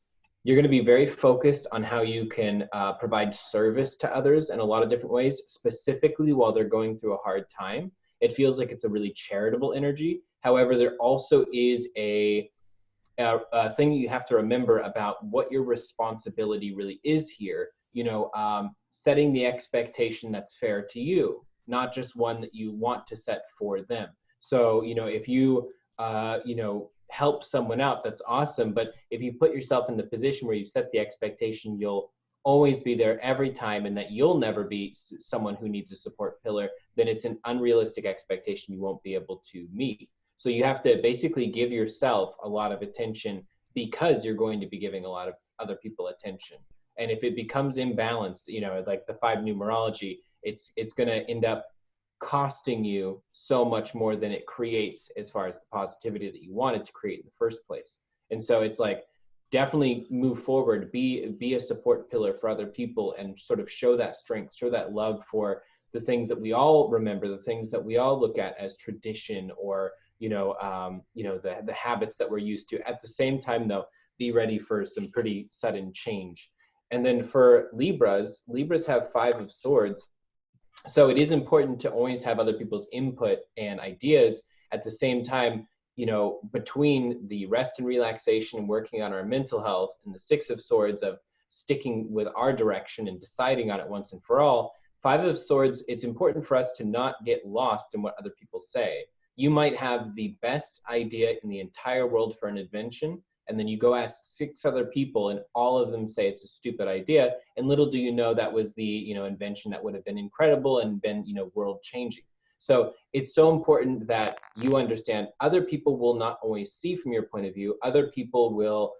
you're going to be very focused on how you can provide service to others in a lot of different ways, specifically while they're going through a hard time. It feels like it's a really charitable energy. However, there also is a thing you have to remember about what your responsibility really is here. Setting the expectation that's fair to you, not just one that you want to set for them. So, if you, help someone out, that's awesome. But if you put yourself in the position where you set the expectation, you'll always be there every time, and that you'll never be someone who needs a support pillar, then it's an unrealistic expectation you won't be able to meet. So you have to basically give yourself a lot of attention, because you're going to be giving a lot of other people attention. And if it becomes imbalanced, like the 5 numerology, it's going to end up costing you so much more than it creates, as far as the positivity that you wanted to create in the first place. And so it's like, definitely move forward, be a support pillar for other people, and sort of show that strength, show that love for the things that we all remember, the things that we all look at as tradition, or the habits that we're used to. At the same time, though, be ready for some pretty sudden change. And then for Libras have 5 of Swords. So it is important to always have other people's input and ideas. At the same time, between the rest and relaxation and working on our mental health, and the 6 of Swords of sticking with our direction and deciding on it once and for all, 5 of Swords, it's important for us to not get lost in what other people say. You might have the best idea in the entire world for an invention, and then you go ask 6 other people, and all of them say it's a stupid idea. And little do you know, that was the invention that would have been incredible and been world changing. So it's so important that you understand other people will not always see from your point of view. Other people will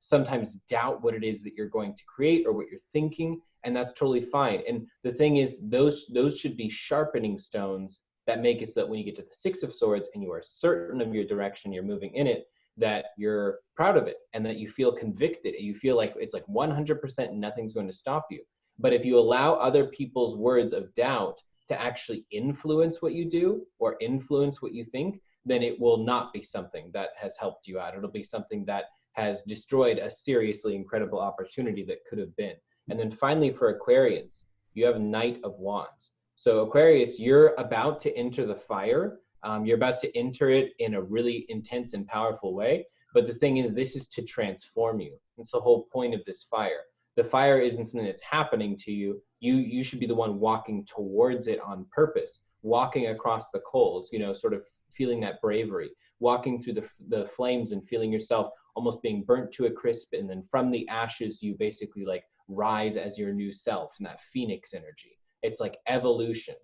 sometimes doubt what it is that you're going to create or what you're thinking, and that's totally fine. And the thing is, those should be sharpening stones that make it so that when you get to the 6 of Swords and you are certain of your direction, you're moving in it, that you're proud of it, and that you feel convicted. You feel like it's like 100% and nothing's going to stop you. But if you allow other people's words of doubt to actually influence what you do or influence what you think, then it will not be something that has helped you out. It'll be something that has destroyed a seriously incredible opportunity that could have been. And then finally, for Aquarians, you have Knight of Wands. So Aquarius, you're about to enter the fire. You're about to enter it in a really intense and powerful way. But the thing is, this is to transform you. It's the whole point of this fire. The fire isn't something that's happening to you. You should be the one walking towards it on purpose, walking across the coals, sort of feeling that bravery, walking through the flames and feeling yourself almost being burnt to a crisp. And then from the ashes, you basically like rise as your new self, and that phoenix energy. It's like evolution.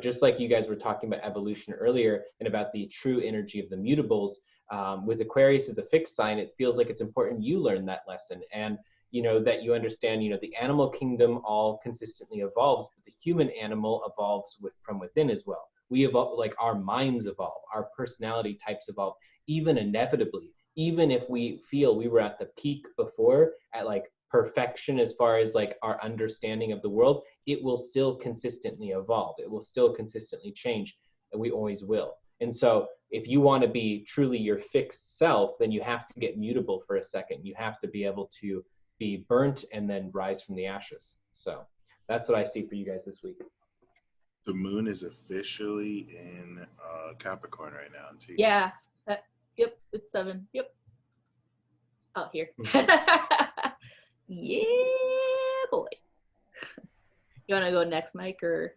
Just like you guys were talking about evolution earlier and about the true energy of the mutables, with Aquarius as a fixed sign, it feels like it's important you learn that lesson. And, that you understand, the animal kingdom all consistently evolves, but the human animal evolves from within as well. We evolve, like our minds evolve, our personality types evolve, even inevitably, even if we feel we were at the peak before, at like perfection as far as like our understanding of the world, it will still consistently evolve. It will still consistently change, and we always will. And so if you want to be truly your fixed self, then you have to get mutable for a second. You have to be able to be burnt and then rise from the ashes. So that's what I see for you guys this week. The moon is officially in Capricorn right now. Too. Yeah. Yep. It's 7. Yep. Out here. Yeah, boy. You want to go next, Mike, or?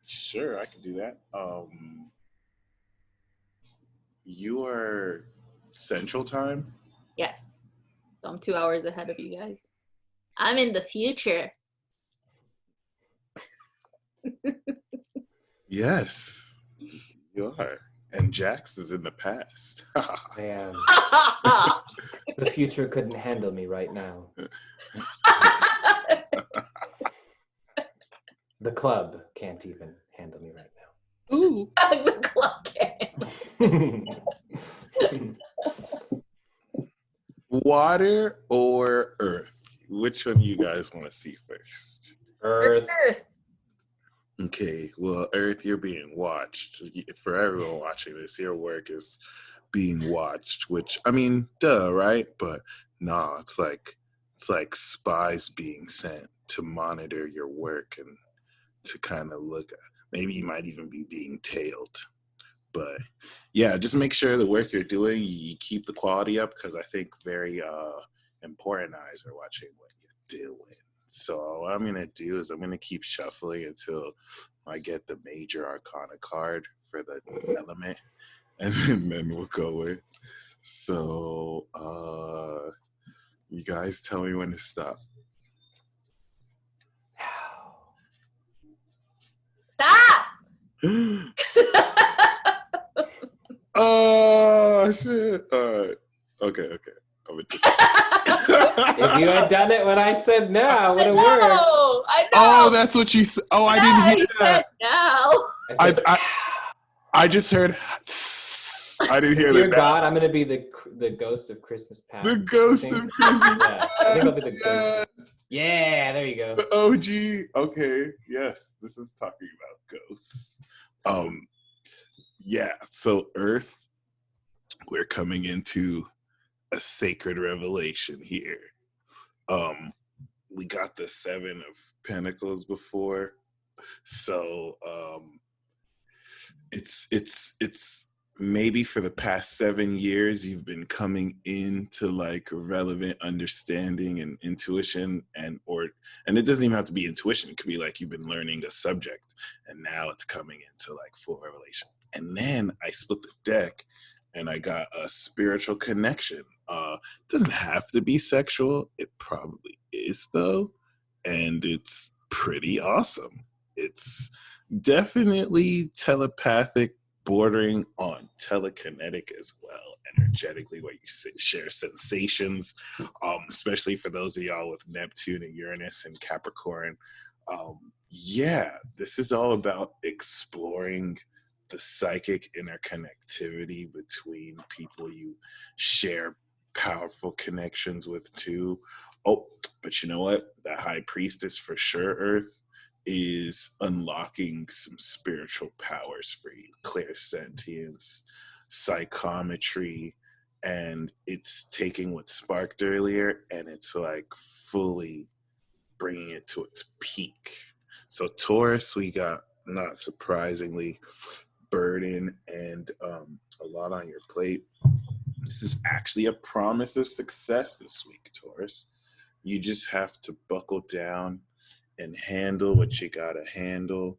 Sure, I can do that. You are Central Time? Yes. So I'm 2 hours ahead of you guys. I'm in the future. Yes, you are. And Jax is in the past. I am. The future couldn't handle me right now. The club can't even handle me right now. Ooh. The club can't. Water or earth? Which one you guys want to see first? Earth. Okay, well, Earth, you're being watched. For everyone watching this, your work is being watched, which, I mean, duh, right? But nah, it's like spies being sent to monitor your work and to kind of look at. Maybe you might even be being tailed. But yeah, just make sure the work you're doing, you keep the quality up, because I think very important eyes are watching what you're doing. So what I'm going to do is I'm going to keep shuffling until I get the major arcana card for the element, and then we'll go in. So you guys tell me when to stop. Stop! Oh shit! All right. Okay. I'm gonna just... If you had done it when I said no, it would have worked. I know. Oh, that's what you said. Oh, I didn't hear that. Now. I just heard. I didn't hear that. Dear God, I'm gonna be the ghost of Christmas past. The ghost of Christmas. Yeah, I think I'll be the ghost. Yeah, there you go. The OG. Okay. Yes, this is talking about ghosts. Yeah. So Earth, we're coming into a sacred revelation here. We got the 7 of Pentacles before, so it's maybe for the past 7 years you've been coming into like relevant understanding and intuition, and it doesn't even have to be intuition. It could be like you've been learning a subject and now it's coming into like full revelation. And then I split the deck and I got a spiritual connection. Doesn't have to be sexual. It probably is though, and it's pretty awesome. It's definitely telepathic, bordering on telekinetic as well, energetically, where you share sensations, especially for those of y'all with Neptune and Uranus and Capricorn. Yeah, this is all about exploring the psychic interconnectivity between people you share powerful connections with too. Oh, but you know what? That High Priestess for sure, Earth, is unlocking some spiritual powers for you. Clairsentience, psychometry, and it's taking what sparked earlier and it's like fully bringing it to its peak. So Taurus, we got, not surprisingly, burden and a lot on your plate. This is actually a promise of success this week, Taurus. You just have to buckle down and handle what you gotta handle.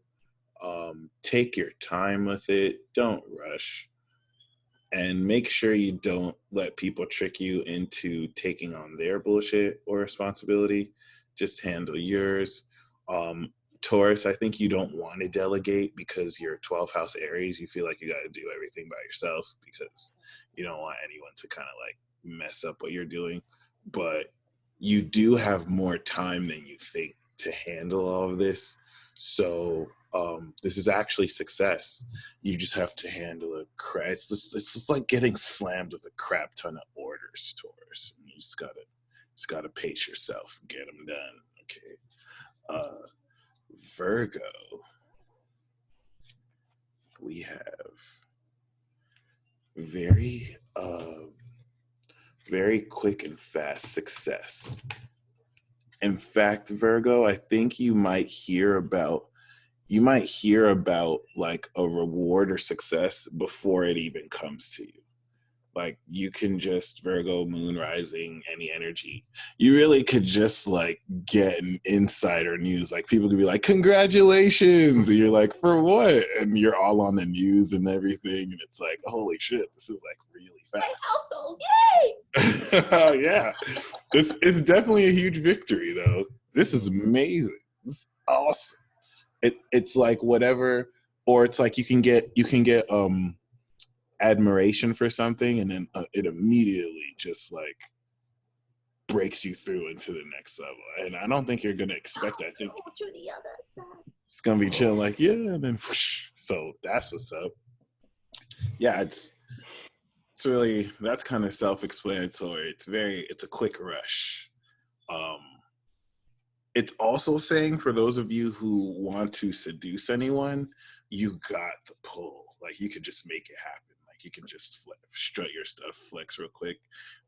Take your time with it. Don't rush. And make sure you don't let people trick you into taking on their bullshit or responsibility. Just handle yours. Taurus, I think you don't want to delegate because you're 12th house Aries. You feel like you got to do everything by yourself because you don't want anyone to kind of like mess up what you're doing. But you do have more time than you think to handle all of this. So this is actually success. You just have to handle it. It's just like getting slammed with a crap ton of orders, Taurus. You just gotta pace yourself and get them done. Okay. Virgo, we have very quick and fast success. In fact, Virgo, I think you might hear about like a reward or success before it even comes to you. Like you can just, Virgo, moon rising, any energy, you really could just like get an insider news. Like people could be like, congratulations. And you're like, for what? And you're all on the news and everything. And it's like, holy shit, this is like really fast. My household, yay! Yeah. This is definitely a huge victory though. This is amazing. This is awesome. It's like whatever, or it's like you can get admiration for something and then it immediately just like breaks you through into the next level. And I don't think you're gonna expect that. I think to the other side. It's gonna be chill, like yeah, and then whoosh. So that's what's up. Yeah, it's really, that's kind of self-explanatory. It's a quick rush. It's also saying for those of you who want to seduce anyone, you got the pull. Like you could just make it happen. Like you can just strut your stuff, flex real quick,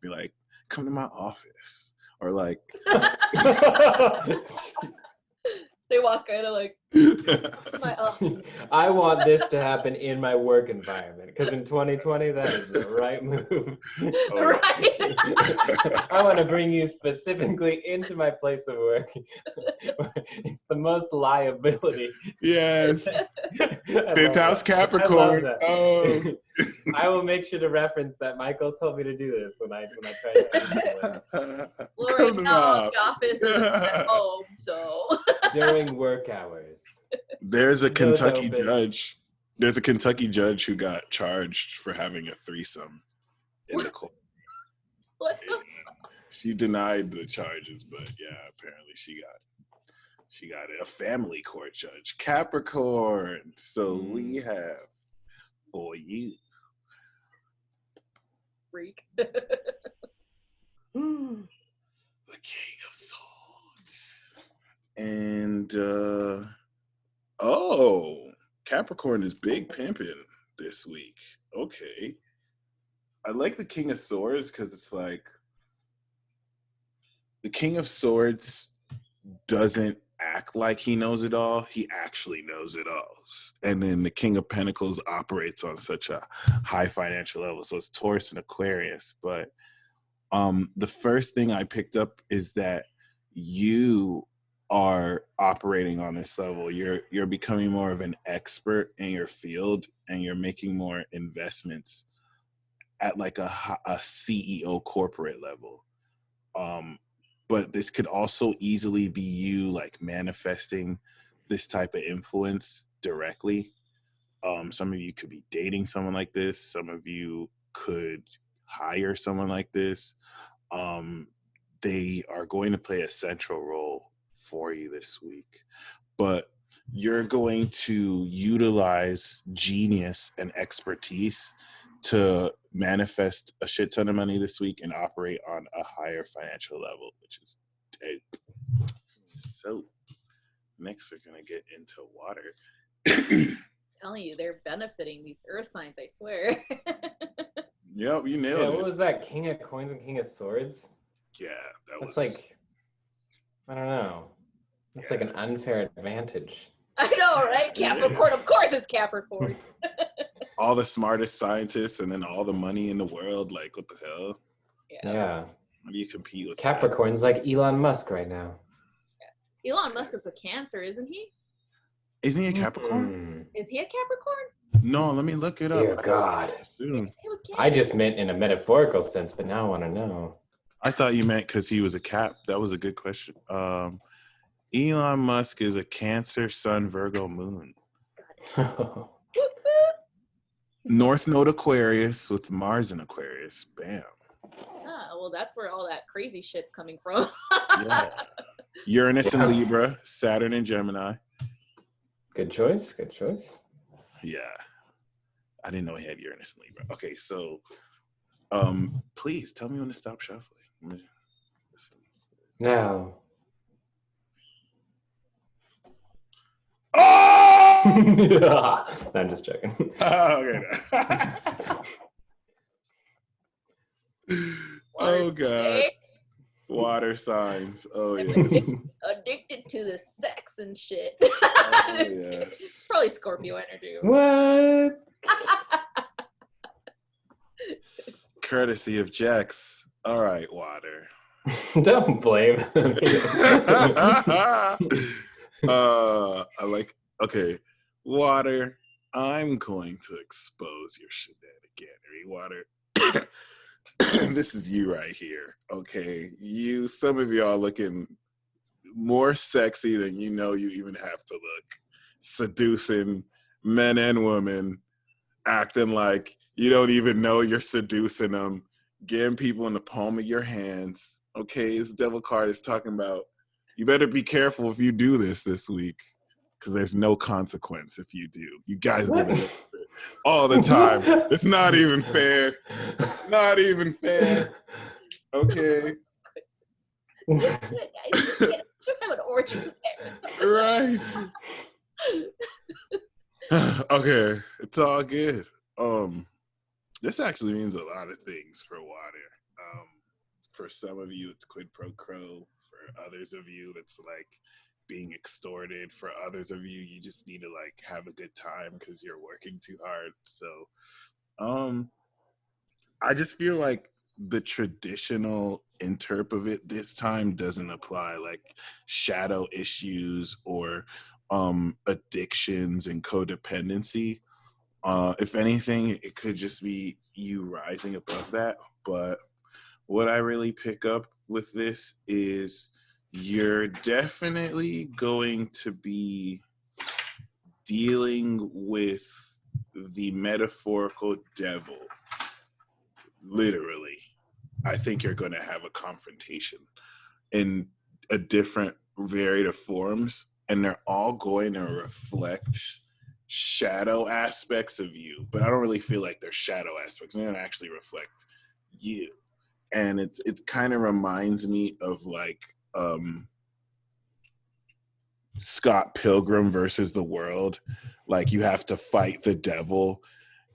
be like, come to my office. Or like They're They walk in and like, I want this to happen in my work environment because in 2020 that is the right move. right. I want to bring you specifically into my place of work. It's the most liability. Yes. I Fifth love house that. Capricorn. I love that. Oh. I will make sure to reference that Michael told me to do this when I try to do it. Well, right now the office is at home, so During work hours. There's a Windows Kentucky open. judge. There's a Kentucky judge who got charged for having a threesome in the court. what the She denied the charges, but yeah, apparently she got it. A family court judge, Capricorn. So we have for you. freak? The King of Swords. And Capricorn is big pimping this week. Okay. I like the King of Swords because it's like the King of Swords doesn't act like he knows it all. He actually knows it all. And then the King of Pentacles operates on such a high financial level. So it's Taurus and Aquarius. But the first thing I picked up is that you are operating on this level. You're becoming more of an expert in your field, and you're making more investments at like a CEO corporate level. But this could also easily be you like manifesting this type of influence directly. Some of you could be dating someone like this. Some of you could hire someone like this. They are going to play a central role for you this week. But you're going to utilize genius and expertise to manifest a shit ton of money this week and operate on a higher financial level, which is dope. So next we're going to get into water. Telling you, they're benefiting these earth signs, I swear. Yep, you nailed it. What was that? King of Coins and King of Swords? Yeah, That's like, I don't know. That's like an unfair advantage. I know, right? Capricorn, of course it's Capricorn. all the smartest scientists and then all the money in the world. Like, what the hell? Yeah. How do you compete with Capricorn's that? like Elon Musk right now. Elon Musk is a Cancer, isn't he? Isn't he a Capricorn? Is he a Capricorn? No, let me look it up. Dear God. I just meant in a metaphorical sense, but now I want to know. I thought you meant because he was a Cap. That was a good question. Elon Musk is a Cancer, Sun, Virgo, Moon. North Node Aquarius with Mars in Aquarius. Bam. Well, that's where all that crazy shit's coming from. Yeah. Uranus in Libra, Saturn in Gemini. Good choice. Good choice. Yeah. I didn't know he had Uranus in Libra. Okay, so please tell me when to stop shuffling. Now. Oh! No, I'm just joking. Okay. Oh God. Water signs. Oh yes. Addicted to the sex and shit. Oh, yes. It's probably Scorpio energy. What? Courtesy of Jax. All right, water. Don't blame. Okay, water. I'm going to expose your shenaniganery, water. This is you right here. Okay, some of y'all looking more sexy than you know you even have to look. Seducing men and women, acting like you don't even know you're seducing them, getting people in the palm of your hands. Okay, this devil card is talking about you better be careful if you do this week, because there's no consequence if you do. You guys do it all the time. It's not even fair. It's not even fair. Okay. Just have an orgy. Right. Okay, it's all good. This actually means a lot of things for water. For some of you, it's quid pro quo. For others of you, it's like being extorted. For others of you, you just need to like have a good time because you're working too hard. So I just feel like the traditional interp of it this time doesn't apply, like shadow issues or addictions and codependency. If anything, it could just be you rising above that. But what I really pick up with this is you're definitely going to be dealing with the metaphorical devil. Literally, I think you're going to have a confrontation in a different varied of forms, and they're all going to reflect shadow aspects of you. But I don't really feel like they're shadow aspects. They're going to actually reflect you. And it kind of reminds me of like Scott Pilgrim versus the World. Like you have to fight the devil,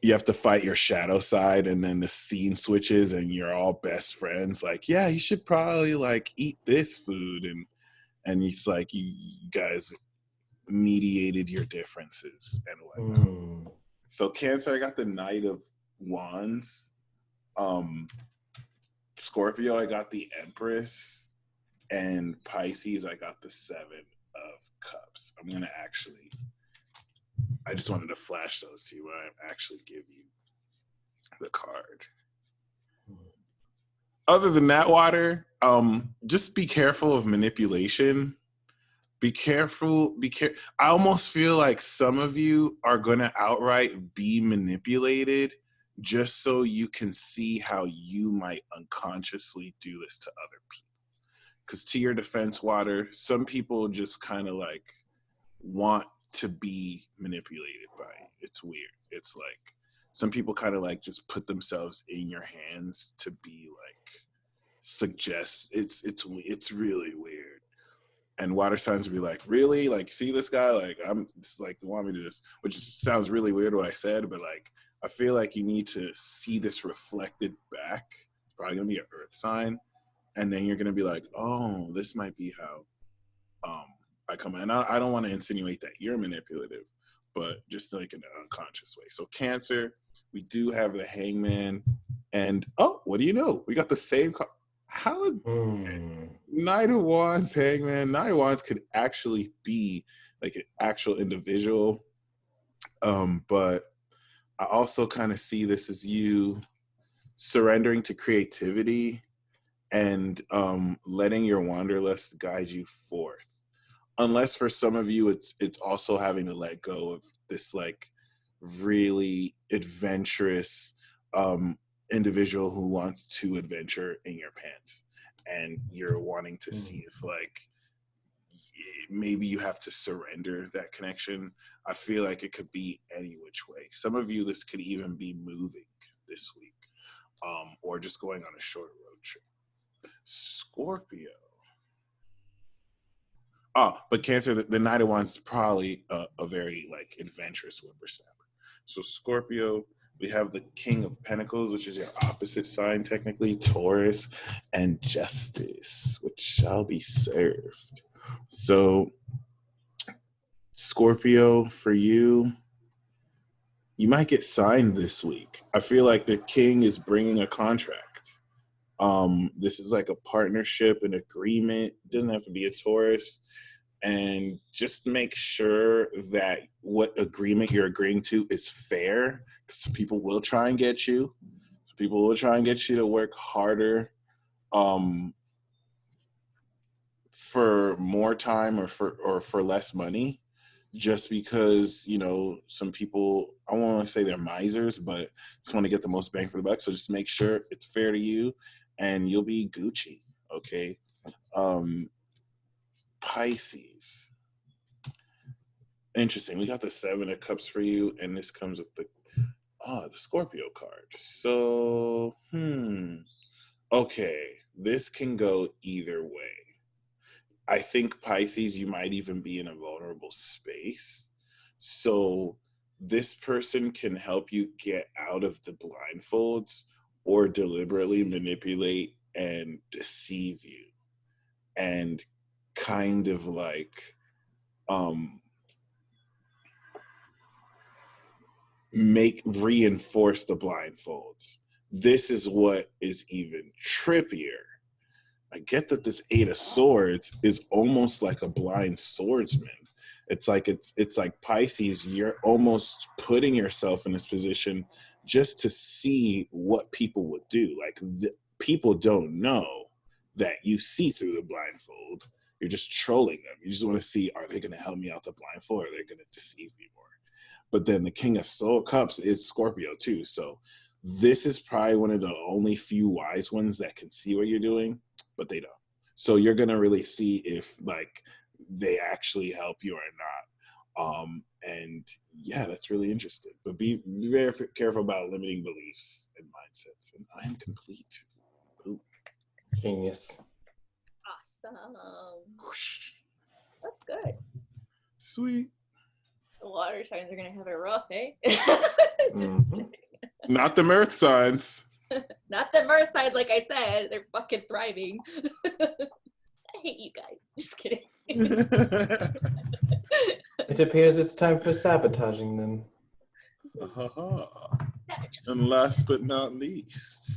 you have to fight your shadow side, and then the scene switches and you're all best friends. Like, yeah, you should probably like eat this food, and it's like you guys mediated your differences and whatnot. So Cancer, I got the Knight of Wands. Scorpio, I got the Empress, and Pisces, I got the Seven of Cups. I just wanted to flash those to you when I actually give you the card. Other than that, Water, just be careful of manipulation. Be careful. I almost feel like some of you are going to outright be manipulated just so you can see how you might unconsciously do this to other people. Because to your defense, Water, some people just kind of like want to be manipulated by you. It's weird. It's like some people kind of like just put themselves in your hands to be like suggest. It's really weird. And water signs would be like, really? Like, see this guy? Like, I'm just like, they want me to just, which sounds really weird what I said, but like, I feel like you need to see this reflected back. It's probably gonna be an earth sign. And then you're gonna be like, oh, this might be how I come in. I don't want to insinuate that you're manipulative, but just like in an unconscious way. So Cancer, we do have the Hangman, and oh, what do you know? We got the same card. How Knight of Wands, Hangman, Knight of Wands could actually be like an actual individual. But I also kind of see this as you surrendering to creativity and letting your wanderlust guide you forth. Unless for some of you, it's also having to let go of this like really adventurous individual who wants to adventure in your pants, and you're wanting to see if like maybe you have to surrender that connection. I feel like it could be any which way. Some of you, this could even be moving this week, or just going on a short road trip. Scorpio. Oh, but Cancer, the Knight of Wands is probably a very like adventurous whippersnapper. So Scorpio, we have the King of Pentacles, which is your opposite sign technically, Taurus, and Justice, which shall be served. So Scorpio, for you, you might get signed this week. I feel like the King is bringing a contract. This is like a partnership, an agreement. It doesn't have to be a Taurus. And just make sure that what agreement you're agreeing to is fair, because people will try and get you. So people will try and get you to work harder for more time or for less money, just because, you know, some people, I don't want to say they're misers, but just want to get the most bang for the buck. So just make sure it's fair to you and you'll be Gucci, okay? Pisces. Interesting. We got the Seven of Cups for you, and this comes with the Scorpio card. So, okay, this can go either way. I think Pisces, you might even be in a vulnerable space. So this person can help you get out of the blindfolds or deliberately manipulate and deceive you and kind of like reinforce the blindfolds. This is what is even trippier. I get that this 8 of Swords is almost like a blind swordsman. It's like Pisces, you're almost putting yourself in this position just to see what people would do. Like people don't know that you see through the blindfold. You're just trolling them. You just want to see, are they going to help me out the blindfold, or are they going to deceive me more? But then the King of Cups is Scorpio too. So this is probably one of the only few wise ones that can see what you're doing, but they don't. So you're going to really see if like they actually help you or not. And yeah, that's really interesting. But be very careful about limiting beliefs and mindsets. And I am complete. Ooh. Genius. Awesome. That's good. Sweet. The water signs are gonna have it rough, eh? It's just Not the earth signs. not the Earth signs, like I said. They're fucking thriving. I hate you guys. Just kidding. It appears it's time for sabotaging them. And last but not least.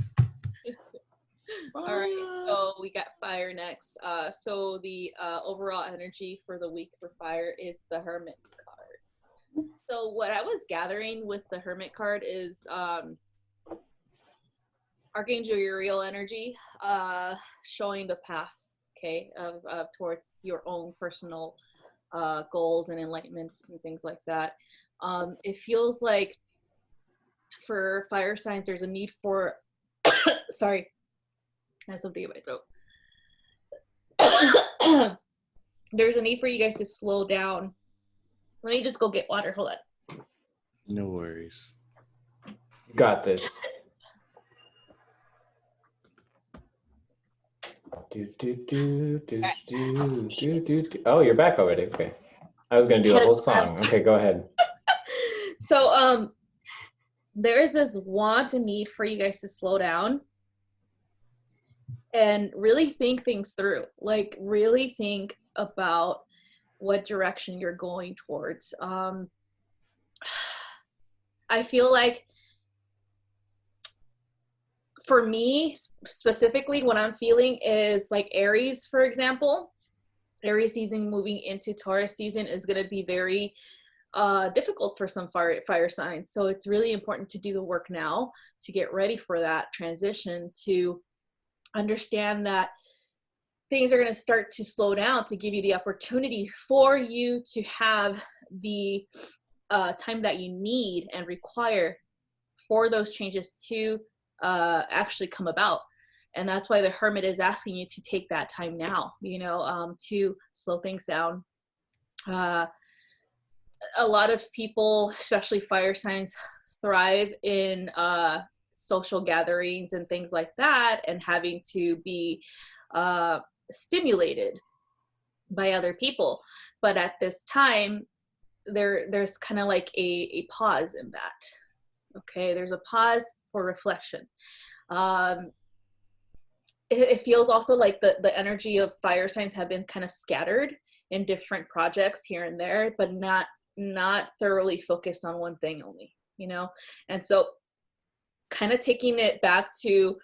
All right, so we got fire next. So the overall energy for the week for fire is the Hermit card. So what I was gathering with the Hermit card is Archangel Uriel energy, showing the path, okay, of towards your own personal goals and enlightenment and things like that. It feels like for fire signs, there's a need for, sorry, I have something in my throat. There's a need for you guys to slow down. Let me just go get water. Hold on. No worries. Got this. Oh, you're back already. Okay. I was gonna do a whole song. Okay, go ahead. So there's this want and need for you guys to slow down and really think things through. Like really think about what direction you're going towards. I feel like for me specifically, what I'm feeling is like Aries, for example. Aries season moving into Taurus season is going to be very difficult for some fire signs. So it's really important to do the work now to get ready for that transition, to understand that things are going to start to slow down to give you the opportunity for you to have the time that you need and require for those changes to actually come about. And that's why the Hermit is asking you to take that time now, you know, to slow things down. A lot of people, especially fire signs, thrive in social gatherings and things like that, and having to be stimulated by other people. But at this time, there's kind of like a pause in that. Okay, there's a pause for reflection. It feels also like the energy of fire signs have been kind of scattered in different projects here and there, but not thoroughly focused on one thing only, you know? And so kind of taking it back to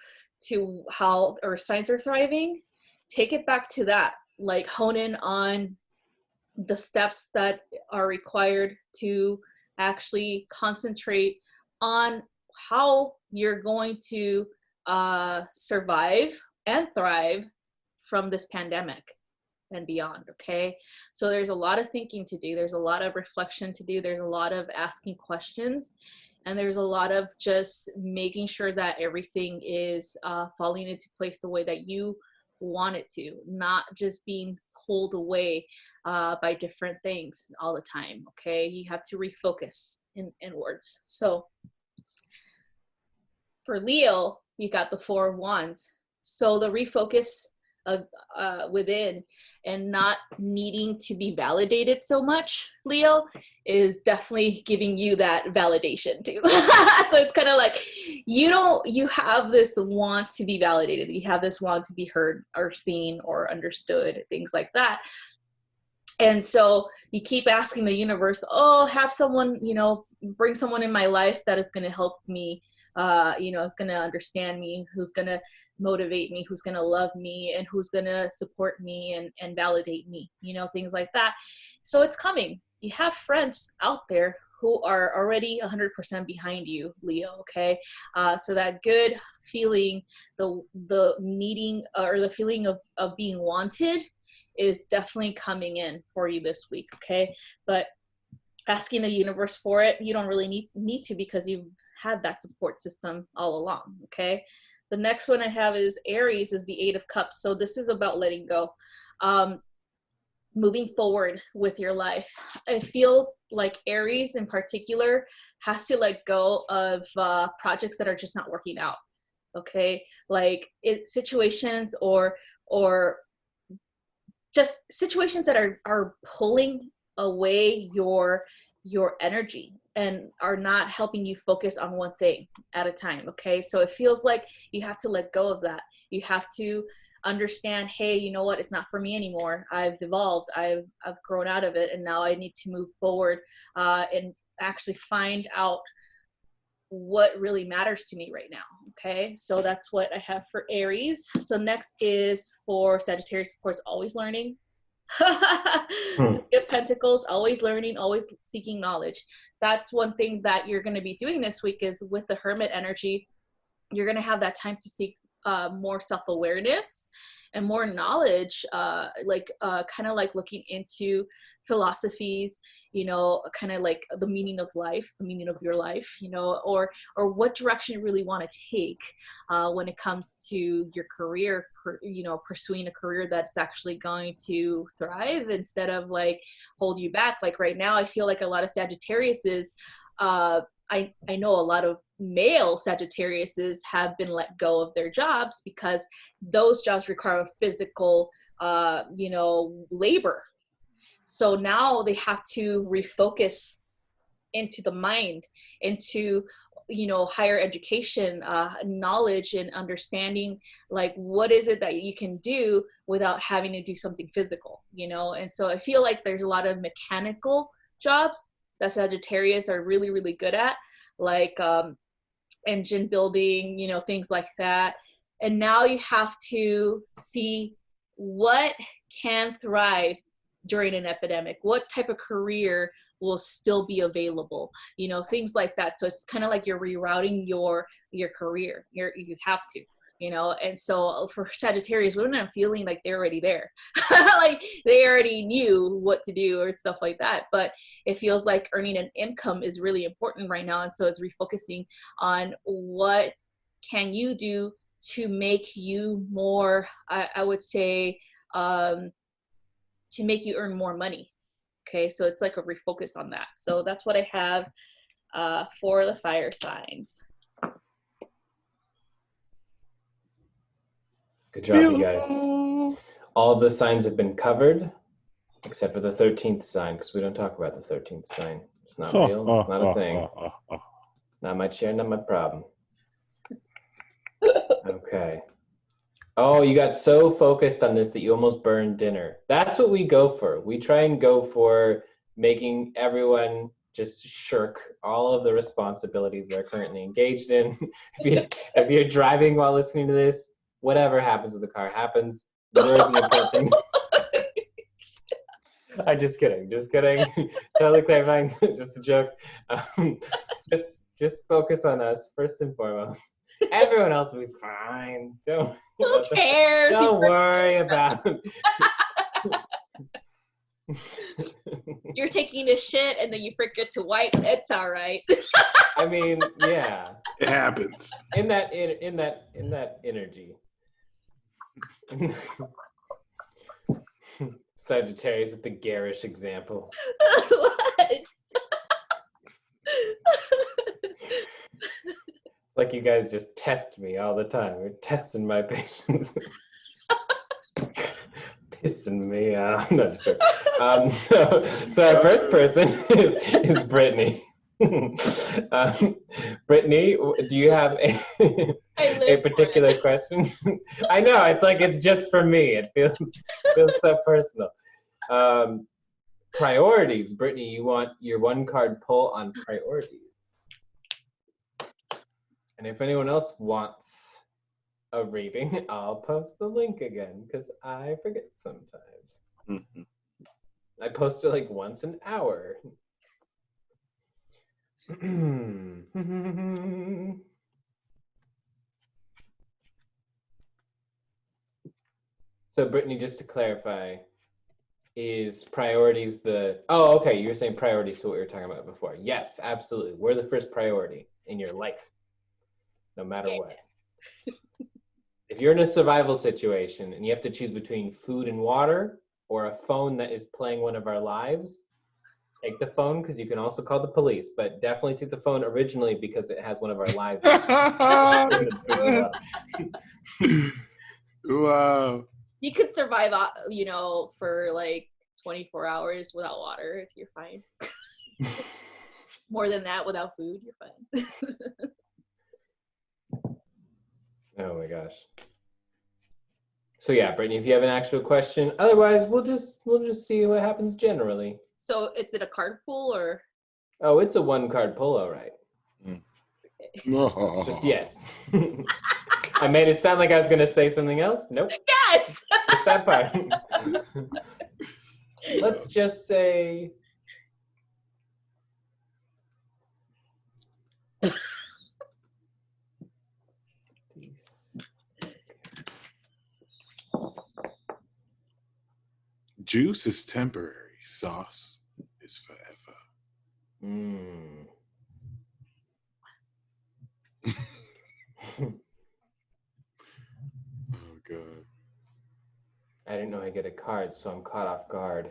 how our signs are thriving, take it back to that, like hone in on the steps that are required to actually concentrate on how you're going to survive and thrive from this pandemic and beyond. Okay, so there's a lot of thinking to do, there's a lot of reflection to do, there's a lot of asking questions, and there's a lot of just making sure that everything is falling into place the way that you want it to, not just being pulled away by different things all the time. Okay, you have to refocus inwards. So for Leo, you got the Four of Wands. So the refocus of within and not needing to be validated so much, Leo, is definitely giving you that validation too. So it's kind of like you have this want to be validated, you have this want to be heard or seen or understood, things like that. And so you keep asking the universe, oh, have someone, you know, bring someone in my life that is going to help me, you know, is going to understand me, who's going to motivate me, who's going to love me, and who's going to support me and validate me, you know, things like that. So it's coming. You have friends out there who are already 100% behind you, Leo, okay? So that good feeling, the needing or the feeling of being wanted is definitely coming in for you this week, okay? But asking the universe for it, you don't really need to, because you've had that support system all along, okay? The next one I have is Aries, is the Eight of Cups. So this is about letting go. Moving forward with your life. It feels like Aries in particular has to let go of projects that are just not working out, okay? Like situations or just situations that are pulling away your energy and are not helping you focus on one thing at a time, okay? So it feels like you have to let go of that. You have to understand, hey, you know what, it's not for me anymore. I've evolved, I've grown out of it, and now I need to move forward and actually find out what really matters to me right now, okay? So that's what I have for Aries. So next is for Sagittarius, of course, always learning. Get Pentacles, always learning, always seeking knowledge. That's one thing that you're going to be doing this week, is with the Hermit energy, you're going to have that time to seek more self-awareness and more knowledge, kind of like looking into philosophies, you know, kind of like the meaning of life, the meaning of your life, you know, or what direction you really want to take when it comes to your career, you know, pursuing a career that's actually going to thrive instead of like hold you back. Like right now, I feel like a lot of Sagittariuses, I know a lot of male Sagittariuses have been let go of their jobs because those jobs require physical, you know, labor. So now they have to refocus into the mind, into, you know, higher education, knowledge and understanding, like what is it that you can do without having to do something physical, you know? And so I feel like there's a lot of mechanical jobs that Sagittarius are really, really good at, like engine building, you know, things like that. And now you have to see what can thrive during an epidemic, what type of career will still be available, you know, things like that. So it's kind of like you're rerouting your career. You have to, you know. And so for Sagittarius, women are feeling like they're already there. Like they already knew what to do or stuff like that. But it feels like earning an income is really important right now. And so it's refocusing on what can you do to make you more, I would say, to make you earn more money. Okay, so it's like a refocus on that. So that's what I have for the fire signs. Good job, you guys. All of the signs have been covered, except for the 13th sign, because we don't talk about the 13th sign. It's not real. It's not a thing. Not my chair, not my problem. Okay. Oh, you got so focused on this that you almost burned dinner. That's what we go for. We try and go for making everyone just shirk all of the responsibilities they're currently engaged in. If you're driving while listening to this, whatever happens with the car happens. Dinner is the important thing. I'm just kidding. Totally clarifying. Just a joke. Just focus on us first and foremost. Everyone else will be fine. Who cares? Don't worry about it. You're taking a shit and then you forget to wipe. It's all right. I mean, yeah. It happens. In that energy. Sagittarius with the garish example. What? It's like you guys just test me all the time. You're testing my patience. Pissing me off. No, just joking. So our first person is Brittany. Brittany, do you have a particular question? I know, it's like it's just for me. It feels so personal. Priorities. Brittany, you want your 1-card pull on priorities. And if anyone else wants a reading, I'll post the link again because I forget sometimes. Mm-hmm. I post it like once an hour. So Brittany, just to clarify, is priorities the... Oh, okay, you were saying priorities to what we were talking about before. Yes, absolutely. We're the first priority in your life, no matter what. If you're in a survival situation and you have to choose between food and water or a phone that is playing one of our lives, take the phone because you can also call the police, but definitely take the phone originally because it has one of our lives. Wow. You could survive, for like 24 hours without water if you're fine. More than that, without food, you're fine. Oh my gosh. So yeah, Brittany, if you have an actual question, otherwise we'll just see what happens generally. So is it a card pool or? Oh, it's a 1-card pull, all right. No. Just yes. I made it sound like I was gonna say something else. Nope. Yes. Just that part. Let's just say. Juice is temporary. Sauce is forever. Mm. Oh, God. I didn't know I get a card, so I'm caught off guard.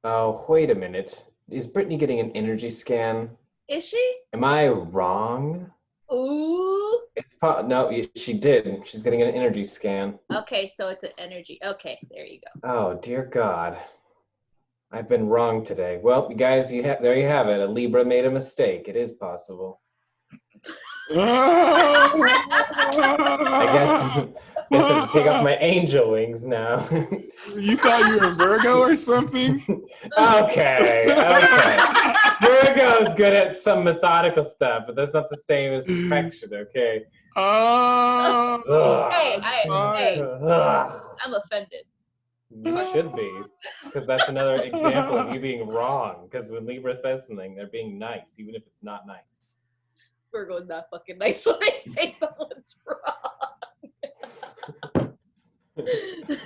Oh, wait a minute. Is Brittany getting an energy scan? Is she? Am I wrong? Ooh. No, she did. She's getting an energy scan. Okay, so it's an energy. Okay, there you go. Oh, dear God. I've been wrong today. Well, you guys, there you have it. A Libra made a mistake. It is possible. I guess I have to take off my angel wings now. You thought you were Virgo or something? Okay. Virgo's good at some methodical stuff, but that's not the same as perfection, okay? Hey, I'm offended. You should be, because that's another example of you being wrong. Because when Libra says something, they're being nice, even if it's not nice. Virgo's not fucking nice when I say someone's wrong.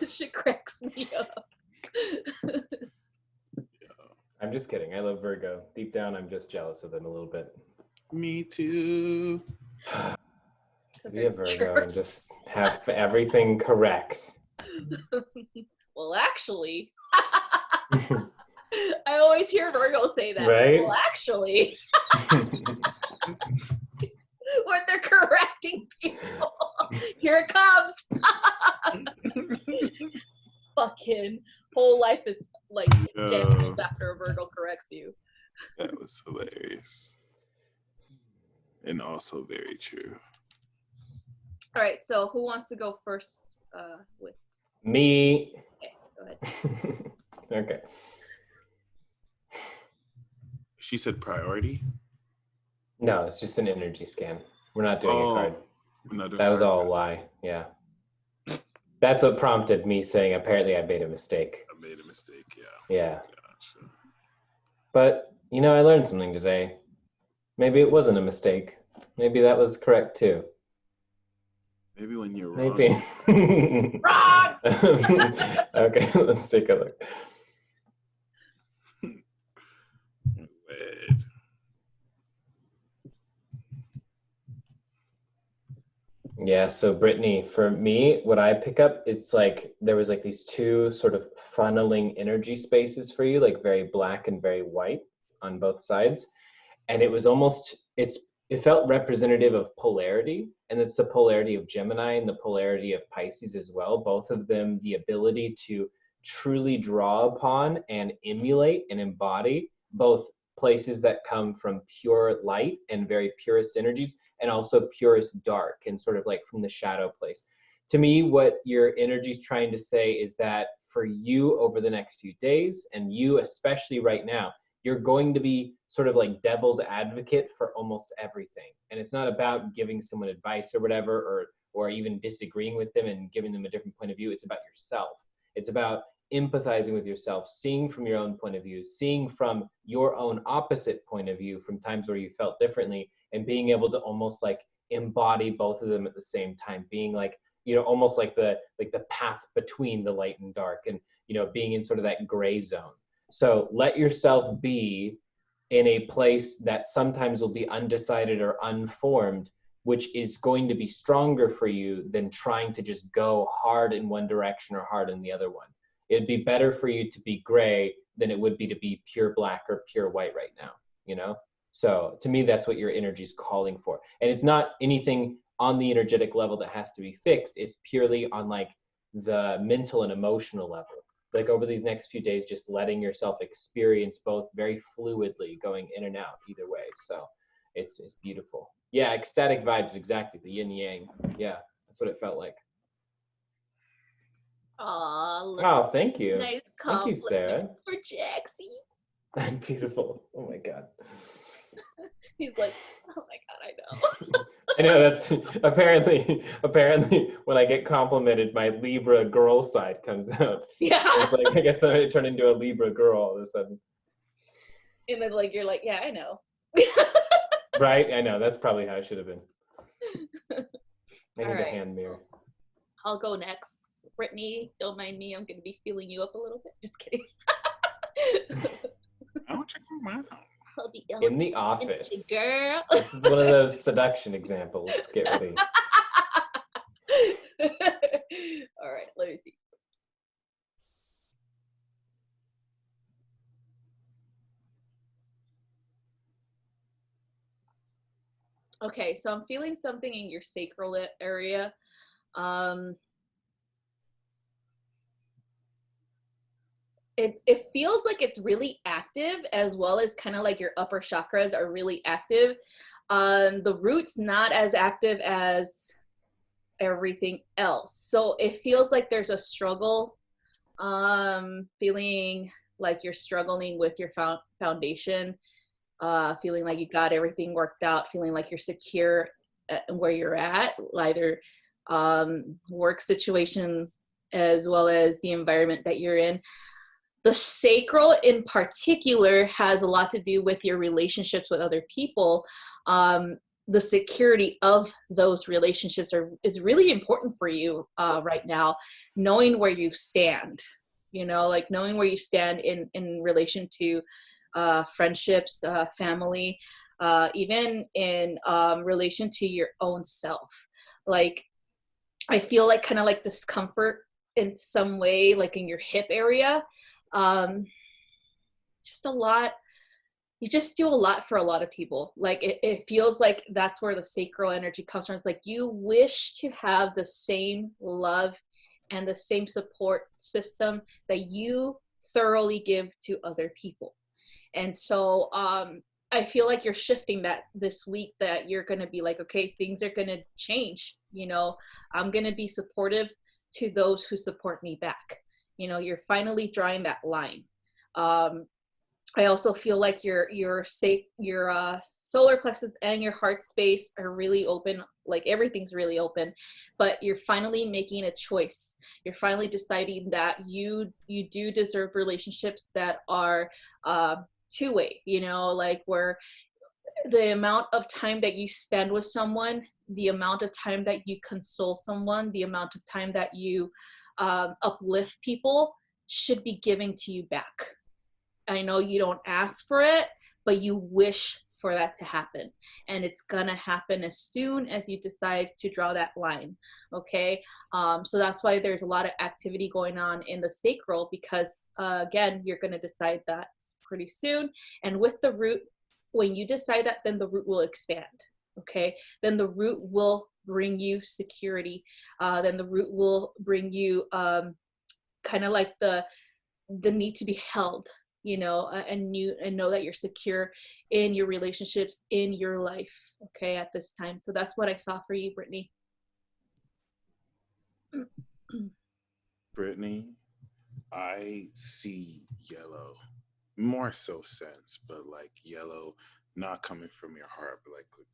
Shit cracks me up. I'm just kidding. I love Virgo. Deep down, I'm just jealous of them a little bit. Me too. Be a Virgo and just have everything correct. Well, actually, I always hear Virgo say that. Right? Well, actually. When they're correcting people. Here it comes. Fucking whole life is like shambles after a Virgo corrects you. That was hilarious. And also very true. All right, so who wants to go first with? Me. Okay, go ahead. Okay. She said priority? No, it's just an energy scan. We're not doing a card. That was all a lie. Yeah. That's what prompted me saying apparently I made a mistake. I made a mistake, yeah. Yeah. Gotcha. But, I learned something today. Maybe it wasn't a mistake. Maybe that was correct too. Maybe when you're wrong. Maybe. Wrong! Okay, let's take a look. Wait. Yeah, so Brittany, for me, what I pick up, it's like there was like these two sort of funneling energy spaces for you, like very black and very white on both sides. And it was almost, it felt representative of polarity, and it's the polarity of Gemini and the polarity of Pisces as well. Both of them, the ability to truly draw upon and emulate and embody both places that come from pure light and very purest energies, and also purest dark and sort of like from the shadow place. To me, what your energy is trying to say is that for you over the next few days, and you especially right now, you're going to be sort of like devil's advocate for almost everything. And it's not about giving someone advice or whatever, or even disagreeing with them and giving them a different point of view. It's about yourself. It's about empathizing with yourself, seeing from your own point of view, seeing from your own opposite point of view from times where you felt differently, and being able to almost like embody both of them at the same time, being like, you know, almost like the path between the light and dark, and, you know, being in sort of that gray zone. So let yourself be in a place that sometimes will be undecided or unformed, which is going to be stronger for you than trying to just go hard in one direction or hard in the other one. It'd be better for you to be gray than it would be to be pure black or pure white right now, you know? So to me, that's what your energy is calling for. And it's not anything on the energetic level that has to be fixed. It's purely on like the mental and emotional level. Like over these next few days, just letting yourself experience both very fluidly, going in and out either way. So it's beautiful. Yeah, ecstatic vibes, exactly. The yin yang. Yeah, that's what it felt like. Oh, thank you. nice Thank you, compliment Sarah. for Jaxie. I'm beautiful. Oh my God. He's like, oh my God, I know. I know, that's apparently when I get complimented, my Libra girl side comes out. Yeah. It's like, I guess I turned into a Libra girl all of a sudden. And then like, you're like, yeah, I know. Right? I know, that's probably how I should have been. I need a right. hand mirror. I'll go next. Brittany, don't mind me. I'm going to be feeling you up a little bit. Just kidding. I want you to come out. I'll be In the office. Girl. This is one of those seduction examples. Get ready. All right, let me see. Okay, so I'm feeling something in your sacral area. It feels like it's really active, as well as kind of like your upper chakras are really active. The root's not as active as everything else. So it feels like there's a struggle, feeling like you're struggling with your foundation, feeling like you got everything worked out, feeling like you're secure at where you're at, either work situation as well as the environment that you're in. The sacral in particular has a lot to do with your relationships with other people. The security of those relationships is really important for you right now, knowing where you stand, you know, like knowing where you stand in relation to friendships, family, even in relation to your own self. Like, I feel like kind of like discomfort in some way, like in your hip area. Just a lot. You just do a lot for a lot of people. Like it feels like that's where the sacral energy comes from. It's like you wish to have the same love and the same support system that you thoroughly give to other people. And so I feel like you're shifting that this week, that you're going to be like, okay, things are going to change. You know, I'm going to be supportive to those who support me back. You know, you're finally drawing that line. I also feel like your solar plexus and your heart space are really open. Like everything's really open, but you're finally making a choice. You're finally deciding that you do deserve relationships that are two-way, you know, like where the amount of time that you spend with someone, the amount of time that you console someone, the amount of time that you uplift people should be given to you back. I know you don't ask for it, but you wish for that to happen. And it's gonna happen as soon as you decide to draw that line, okay? So that's why there's a lot of activity going on in the sacral, because again, you're gonna decide that pretty soon. And with the root, when you decide that, then the root will expand, okay? Then the root will bring you security. Then the root will bring you kind of like the need to be held, you know, and know that you're secure in your relationships, in your life, okay, at this time. So that's what I saw for you, Brittany. Brittany, I see yellow, more so sense, but like yellow not coming from your heart, but like a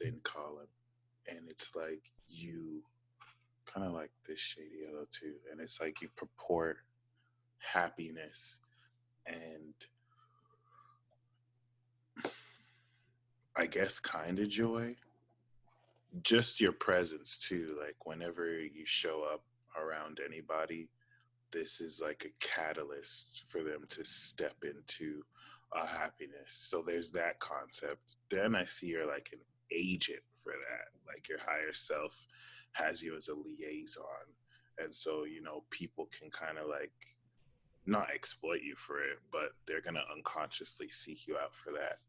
thin column. And it's like you kind of like this shady yellow too. And it's like you purport happiness and I guess kind of joy. Just your presence too. Like whenever you show up around anybody, this is like a catalyst for them to step into a happiness. So there's that concept. Then I see you're like an agent for that. Like your higher self has you as a liaison. And so, you know, people can kind of like not exploit you for it, but they're going to unconsciously seek you out for that.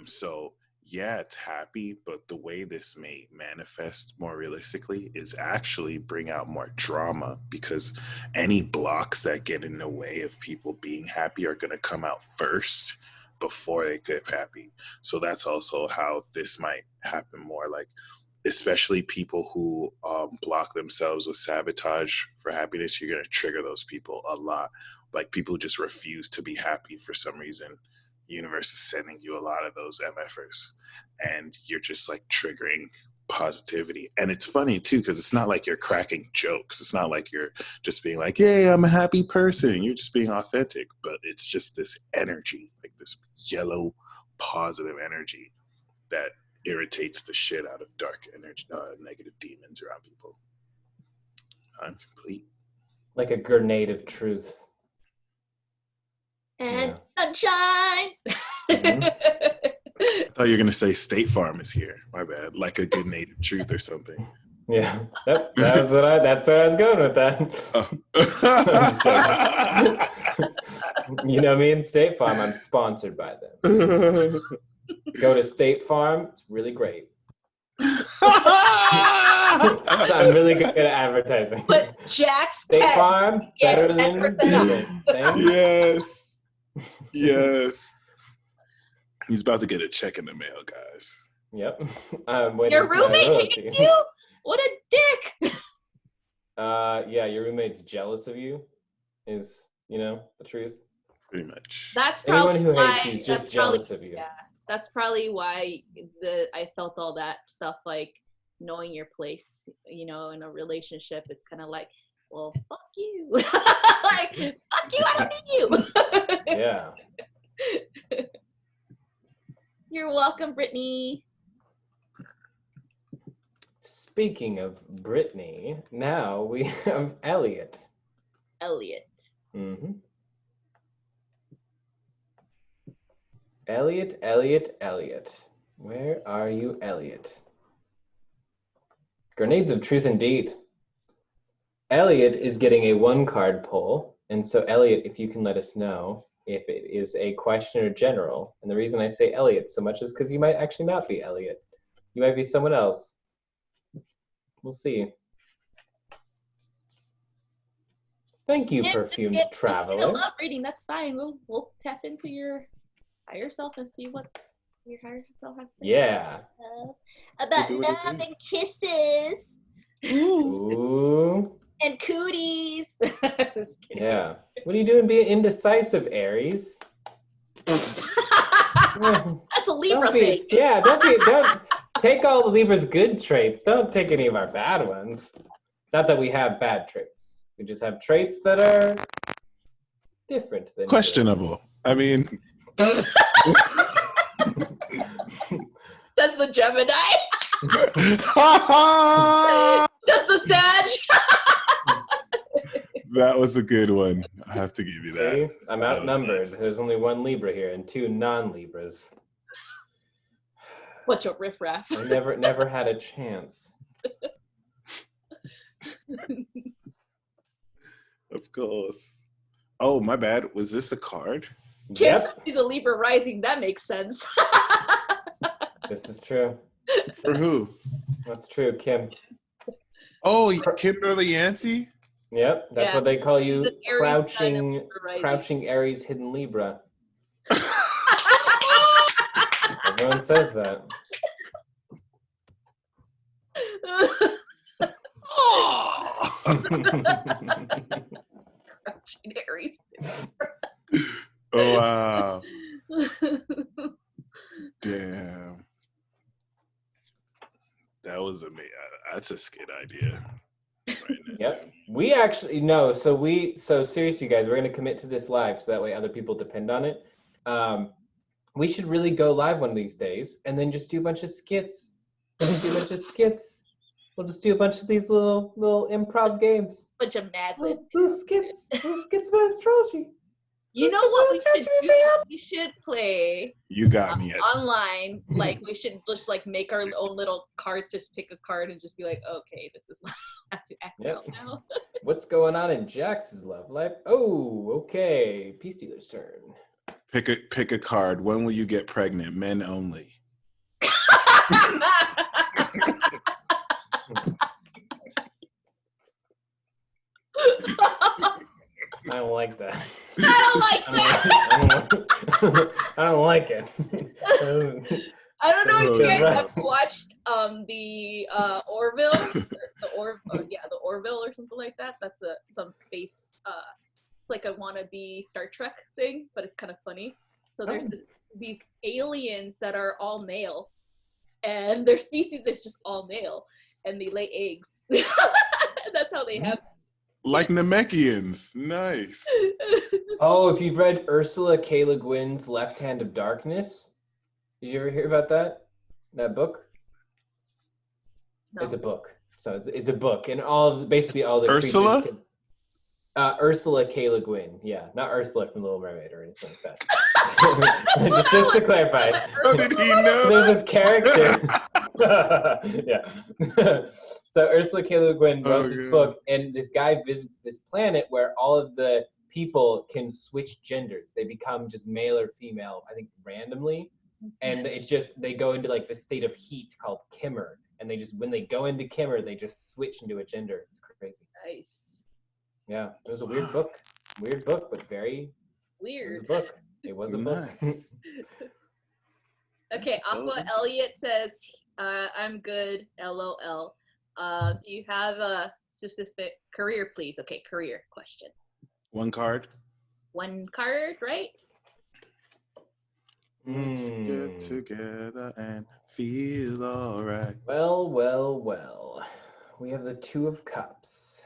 So yeah, it's happy, but the way this may manifest more realistically is actually bring out more drama, because any blocks that get in the way of people being happy are going to come out first before they get happy. So that's also how this might happen more, like especially people who block themselves with sabotage for happiness. You're going to trigger those people a lot. Like people who just refuse to be happy for some reason. Universe is sending you a lot of those MFers, and you're just like triggering positivity. And it's funny too, because it's not like you're cracking jokes. It's not like you're just being like, "Yay, I'm a happy person." You're just being authentic, but it's just this energy, like this yellow positive energy that irritates the shit out of dark energy, negative demons around people. I'm complete. Like a grenade of truth. And sunshine. Mhm. I thought you were gonna say State Farm is here. My bad. Like a good native truth or something. Yeah, that's what I was going with that. You know me and State Farm, I'm sponsored by them. Go to State Farm, it's really great. I'm really good at advertising. But Jax State 10. Farm, better than 10% anything. Yes. He's about to get a check in the mail, guys. Yep. Your roommate hates you? What a dick! Yeah, your roommate's jealous of you, is, the truth. Pretty much. That's probably anyone who why, hates you is just jealous of you. Yeah, that's probably why I felt all that stuff, like knowing your place, in a relationship. It's kind of like, well, fuck you. Like, fuck you, I don't need you. Yeah. You're welcome, Brittany. Speaking of Brittany, now we have Elliot. Elliot. Mm-hmm. Elliot. Where are you, Elliot? Grenades of truth indeed. Elliot is getting a 1-card pull. And so, Elliot, if you can let us know if it is a question or general. And the reason I say Elliot so much is because you might actually not be Elliot. You might be someone else. We'll see. Thank you, perfumed traveler. Just get a love reading. That's fine. We'll tap into your higher self and see what your higher self has to say. Yeah. About love and kisses. Ooh. And cooties. Just kidding. Yeah. What are you doing being indecisive, Aries? That's a Libra thing. Yeah, don't take all the Libra's good traits. Don't take any of our bad ones. Not that we have bad traits. We just have traits that are different than questionable. I mean, says the Gemini. That's the Sag. That was a good one. I have to give you that. See? I'm outnumbered. There's only 1 Libra here and 2 non-Libras. What's your riffraff? I never had a chance. Of course. Oh, my bad. Was this a card? Kim said she's a Libra rising. That makes sense. This is true. For who? That's true, Kim. Oh, Kimberly Yancey? Yep, that's what they call you, Aries crouching Aries hidden Libra. Everyone says that. Aries. Oh, wow. Damn. That was amazing. That's a skit idea. Yep. We actually no. So seriously, guys, we're gonna commit to this live so that way other people depend on it. We should really go live one of these days and then just do a bunch of skits. Just do a bunch of skits. We'll just do a bunch of these little improv games. Bunch of Mad Libs. Little skits about astrology. You know what we should do? We should play You got me at online. Like we should just like make our own little cards. Just pick a card and just be like, okay, this is have to act out now. What's going on in Jax's love life? Oh, okay. Peacedealer's turn. pick a card. When will you get pregnant? Men only. I don't like that. I don't like that. I don't like it. I don't know if you guys have watched the Orville, the Orville or something like that. That's some space. It's like a wannabe Star Trek thing, but it's kind of funny. So there's these aliens that are all male, and their species is just all male, and they lay eggs. That's how they have. Like Namekians. Nice. Oh, if you've read Ursula K. Le Guin's Left Hand of Darkness, did you ever hear about that book? No. It's a book. So it's a book, and basically all the Ursula? creatures Ursula K. Le Guin. Yeah, not Ursula from Little Mermaid or anything like that. just to clarify. How did he know? There's this character. Yeah. So Ursula K. Le Guin wrote this book, and this guy visits this planet where all of the people can switch genders. They become just male or female, I think randomly. And it's just, they go into like this state of heat called Kimmer. And they just, when they go into Kimmer, they just switch into a gender. It's crazy. Nice. Yeah, it was a weird book. Weird book, but very weird. It was a book. Nice. Okay, So Aqua Elliott says, I'm good, LOL. Do you have a specific career, please? Okay, career question. One card. One card, right? Let's get together and feel all right. Well. We have the Two of Cups.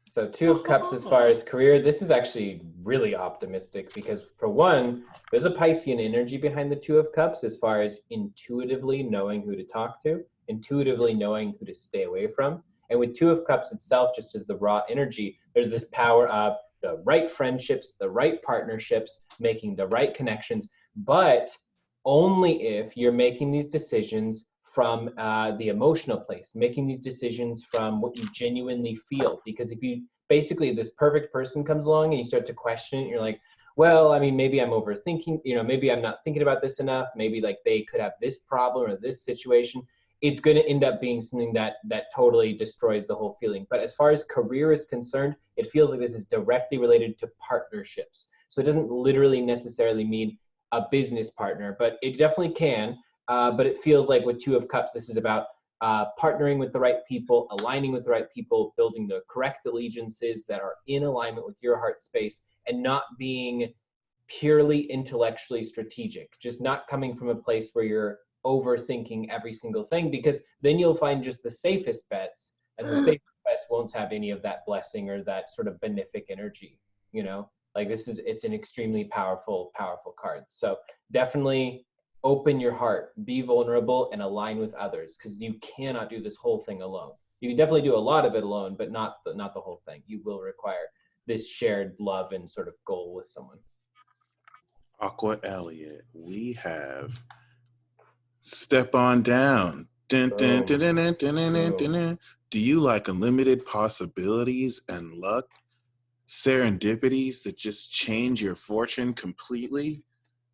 So Two of Cups as far as career, this is actually really optimistic because for one, there's a Piscean energy behind the Two of Cups as far as intuitively knowing who to talk to, intuitively knowing who to stay away from. And with Two of Cups itself, just as the raw energy, there's this power of the right friendships, the right partnerships, making the right connections, but only if you're making these decisions from the emotional place, making these decisions from what you genuinely feel. Because if you, basically this perfect person comes along and you start to question it, you're like, well, I mean, maybe I'm overthinking, maybe I'm not thinking about this enough. Maybe like they could have this problem or this situation. It's going to end up being something that totally destroys the whole feeling. But as far as career is concerned, it feels like this is directly related to partnerships. So it doesn't literally necessarily mean a business partner, but it definitely can. But it feels like with Two of Cups, this is about partnering with the right people, aligning with the right people, building the correct allegiances that are in alignment with your heart space, and not being purely intellectually strategic, just not coming from a place where you're overthinking every single thing, because then you'll find just the safest bets, and the safest bets won't have any of that blessing or that sort of benefic energy, like it's an extremely powerful card. So definitely open your heart, be vulnerable, and align with others, because you cannot do this whole thing alone. You can definitely do a lot of it alone, but not the whole thing. You will require this shared love and sort of goal with someone. Aqua Elliott, we have Step On Down. Dun, dun, dun, dun, dun, dun, dun, dun, dun, dun. Do you like unlimited possibilities and luck? Serendipities that just change your fortune completely?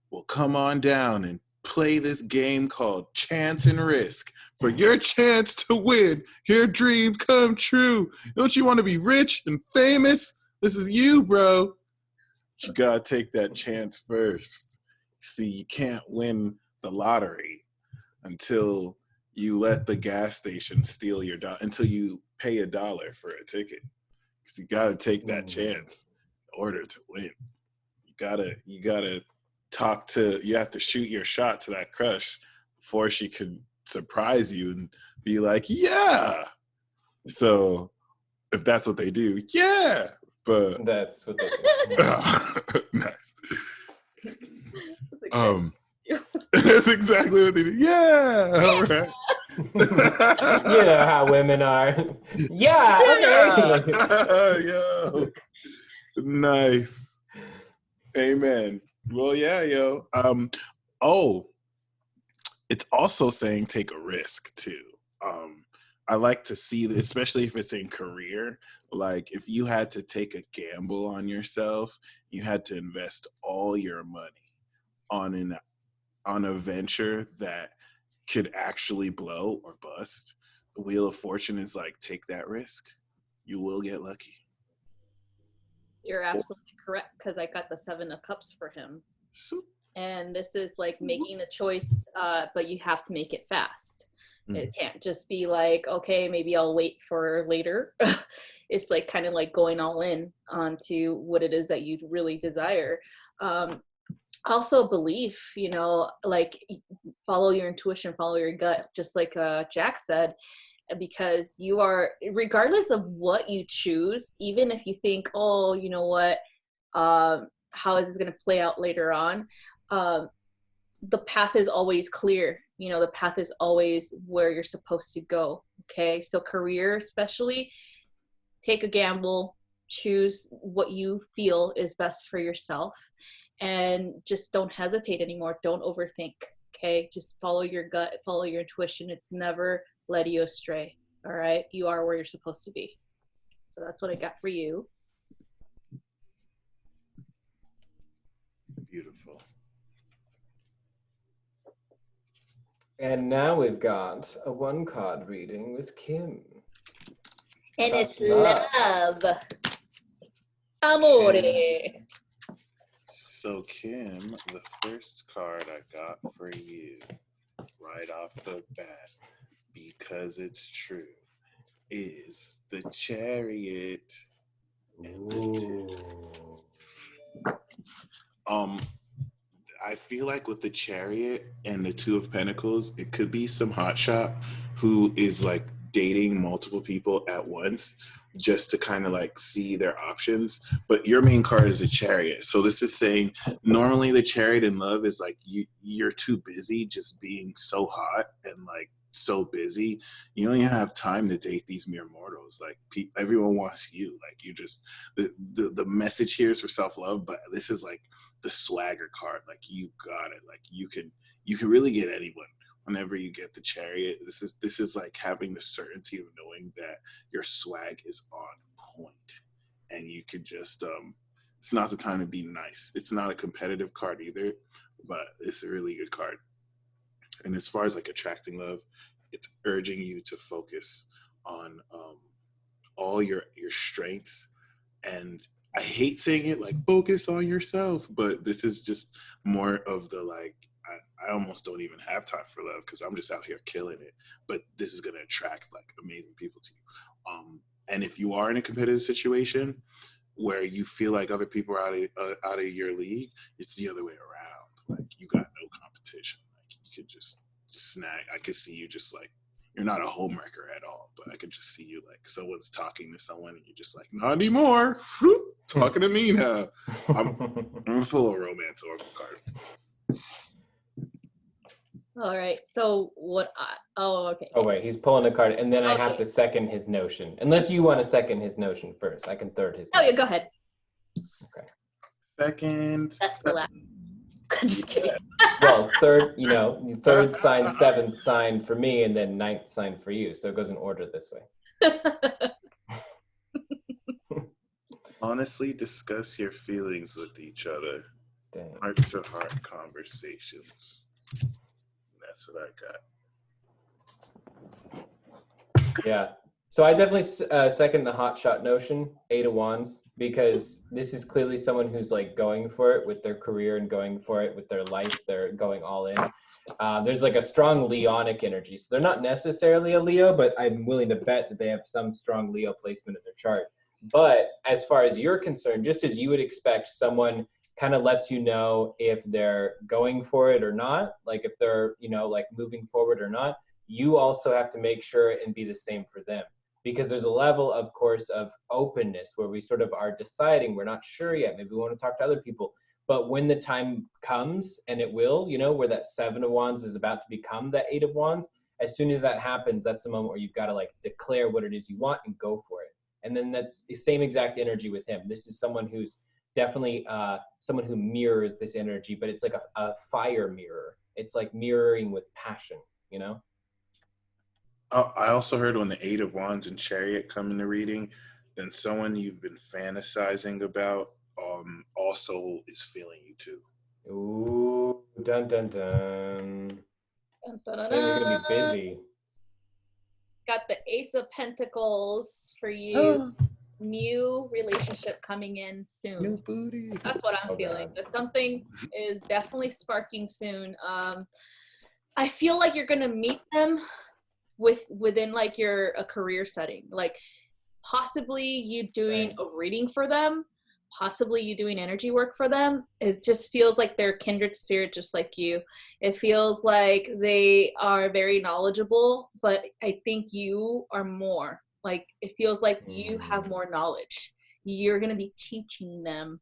Well, come on down and play this game called Chance and Risk for your chance to win your dream come true. Don't you want to be rich and famous? This is you, bro. You gotta take that chance first. See, you can't win the lottery until you let the gas station steal your until you pay $1 for a ticket. Because you gotta take that chance. order to win, you gotta you have to shoot your shot to that crush before she can surprise you and be like, yeah. So if that's what they do, yeah. But That's what they do. nice. That's exactly what they do. Yeah. All right. You know how women are. Yeah. Okay. Yeah. Yo. Nice. Amen. Well, yeah, yo. Oh, it's also saying take a risk too. I like to see this, especially if it's in career. Like if you had to take a gamble on yourself, you had to invest all your money on a venture that could actually blow or bust. The Wheel of Fortune is like, take that risk. You will get lucky. You're absolutely correct, because I got the 7 of Cups for him. And this is like making a choice, but you have to make it fast. It can't just be like, okay, maybe I'll wait for later. It's like kind of like going all in onto what it is that you really desire. Also belief, you know, like follow your intuition, follow your gut, just like Jax said, because you are, regardless of what you choose, even if you think, oh, you know what, how is this going to play out later on? The path is always clear. You know, the path is always where you're supposed to go. Okay. So career, especially, take a gamble, choose what you feel is best for yourself, and just don't hesitate anymore. Don't overthink. Okay. Just follow your gut, follow your intuition. It's never led you astray. All right. You are where you're supposed to be. So that's what I got for you. Beautiful. And now we've got a 1-card reading with Kim. And That's it's love. Amore. Kim. So Kim, the first card I got for you right off the bat, because it's true, is the Chariot and the 2. I feel like with the Chariot and the 2 of Pentacles, it could be some hotshot who is like dating multiple people at once just to kind of like see their options. But your main card is a Chariot. So this is saying normally the Chariot in love is like you're too busy just being so hot and like so busy. You don't even have time to date these mere mortals. Like everyone wants you. Like you just, the message here is for self-love, but this is like the swagger card. Like you got it. Like you can really get anyone whenever you get the Chariot. This is like having the certainty of knowing that your swag is on point, and you could just it's not the time to be nice. It's not a competitive card either, but it's a really good card. And as far as like attracting love, it's urging you to focus on all your strengths. And I hate saying it, like focus on yourself, but this is just more of the like, I almost don't even have time for love because I'm just out here killing it. But this is going to attract like amazing people to you. And if you are in a competitive situation where you feel like other people are out of your league, it's the other way around. Like you got no competition. Like you could just snag. I could see you just like, you're not a homewrecker at all, but I could just see you like someone's talking to someone and you're just like, not anymore. Talking to me now. I'm gonna pull a romance oracle card. All right. So what? Okay. Oh wait, he's pulling a card, and then I have to second his notion. Unless you want to second his notion first, I can third his. Oh yeah, go ahead. Okay. Second. That's the last. Just kidding. Well, third, you know, third sign, 7th sign for me, and then 9th sign for you. So it goes in order this way. Honestly, discuss your feelings with each other. Dang. Heart-to-heart conversations. That's what I got. Yeah. So I definitely second the hot shot notion, 8 of Wands, because this is clearly someone who's like going for it with their career and going for it with their life. They're going all in. There's like a strong Leonic energy. So they're not necessarily a Leo, but I'm willing to bet that they have some strong Leo placement in their chart. But as far as you're concerned, just as you would expect, someone kind of lets you know if they're going for it or not, like if they're, like moving forward or not, you also have to make sure and be the same for them. Because there's a level, of course, of openness where we sort of are deciding, we're not sure yet, maybe we want to talk to other people. But when the time comes, and it will, where that 7 of Wands is about to become that 8 of Wands, as soon as that happens, that's the moment where you've got to like declare what it is you want and go for it. And then that's the same exact energy with him. This is someone who's definitely someone who mirrors this energy, but it's like a fire mirror. It's like mirroring with passion, Oh, I also heard when the 8 of Wands and Chariot come into reading, then someone you've been fantasizing about also is feeling you too. Ooh, dun dun dun. Dun, dun, dun, So you're gonna be dun. busy. Got the Ace of Pentacles for you. New relationship coming in soon. New booty. That's what I'm feeling. God. That something is definitely sparking soon. I feel like you're gonna meet them within like a career setting, like possibly you doing a reading for them, possibly you doing energy work for them. It just feels like they're kindred spirit, just like you. It feels like they are very knowledgeable, but I think you are more. Like it feels like you have more knowledge. You're going to be teaching them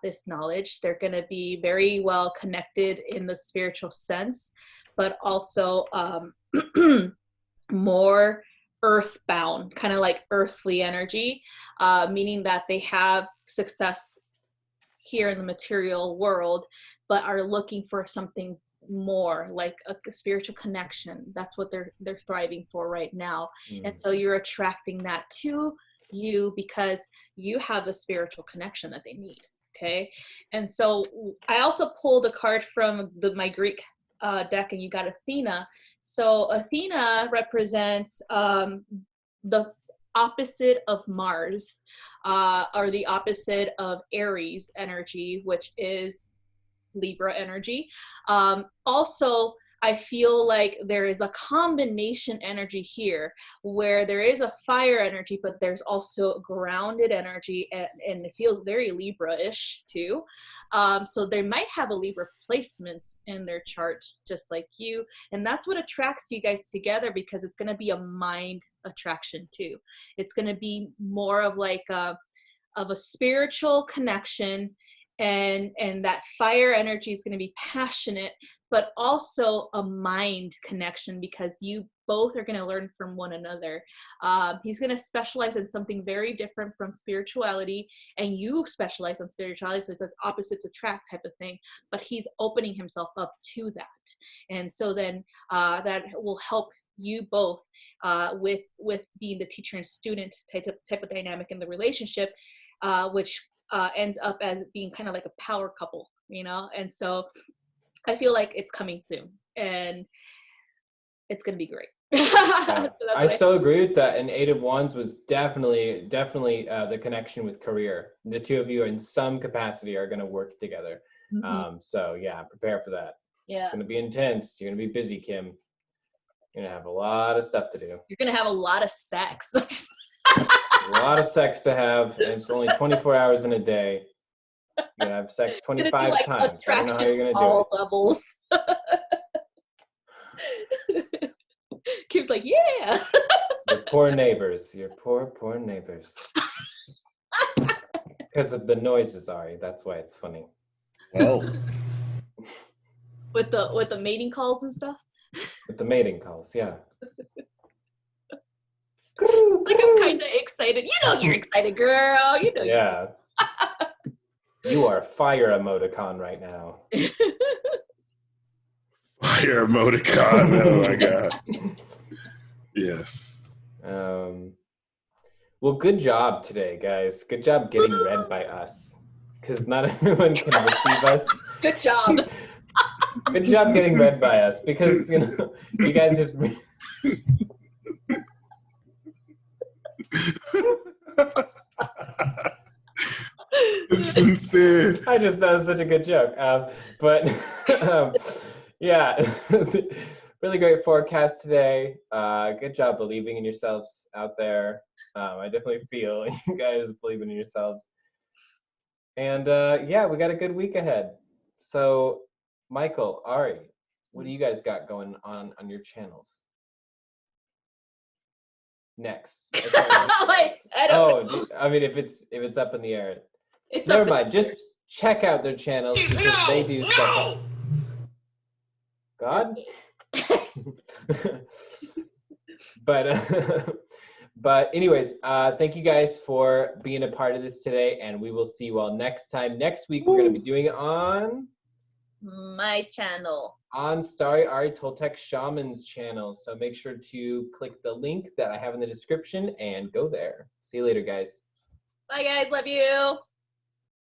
this knowledge. They're going to be very well connected in the spiritual sense, but also more earthbound, kind of like earthly energy, meaning that they have success here in the material world, but are looking for something more, like a spiritual connection. That's what they're thriving for right now. And so you're attracting that to you because you have the spiritual connection that they need. Okay. And so I also pulled a card from my Greek deck, and you got Athena. So Athena represents the opposite of Mars, or the opposite of Aries energy, which is Libra energy. Also, I feel like there is a combination energy here where there is a fire energy, but there's also grounded energy, and it feels very Libra-ish too. So they might have a Libra placement in their chart, just like you. And that's what attracts you guys together, because it's going to be a mind attraction too. It's going to be more of like a spiritual connection, and that fire energy is going to be passionate, but also a mind connection, because you both are going to learn from one another. He's going to specialize in something very different from spirituality, and you specialize on spirituality, so it's an opposites attract type of thing, but he's opening himself up to that. And so then that will help you both with being the teacher and student type of dynamic in the relationship, which ends up as being kind of like a power couple, and so I feel like it's coming soon, and it's going to be great. So I so agree with that. And 8 of Wands was definitely the connection with career. The two of you in some capacity are going to work together. So yeah, prepare for that. Yeah. It's going to be intense. You're going to be busy, Kim. You're going to have a lot of stuff to do. You're going to have a lot of sex. A lot of sex to have, and it's only 24 hours in a day. You're going to have sex 25 like times. I don't know how you're going to do all it. Levels. Kim's like, yeah. Your poor neighbors. Your poor neighbors. Because of the noises, Ari. That's why it's funny. Oh. With the mating calls and stuff? With the mating calls, yeah. Like I'm kind of excited. You're excited, girl. Yeah. You are fire emoticon right now. Fire emoticon. Oh my god. Yes. Well, good job today, guys. Good job getting read by us, because not everyone can receive us. Good job. Good job getting read by us, because you guys just. It's sincere. That was such a good joke. But yeah, really great forecast today. Good job believing in yourselves out there. I definitely feel you guys believing in yourselves. And yeah, we got a good week ahead. So, Michael, Ari, what do you guys got going on your channels? Next. Wait, I don't know. I mean, if it's up in the air, It's never up in mind. Just check out their channels because they do stuff. God. But anyways, thank you guys for being a part of this today, and we will see you all next time. Next week we're going to be doing it on my channel. On StariAri Toltec Shaman's channel. So make sure to click the link that I have in the description and go there. See you later, guys. Bye, guys. Love you.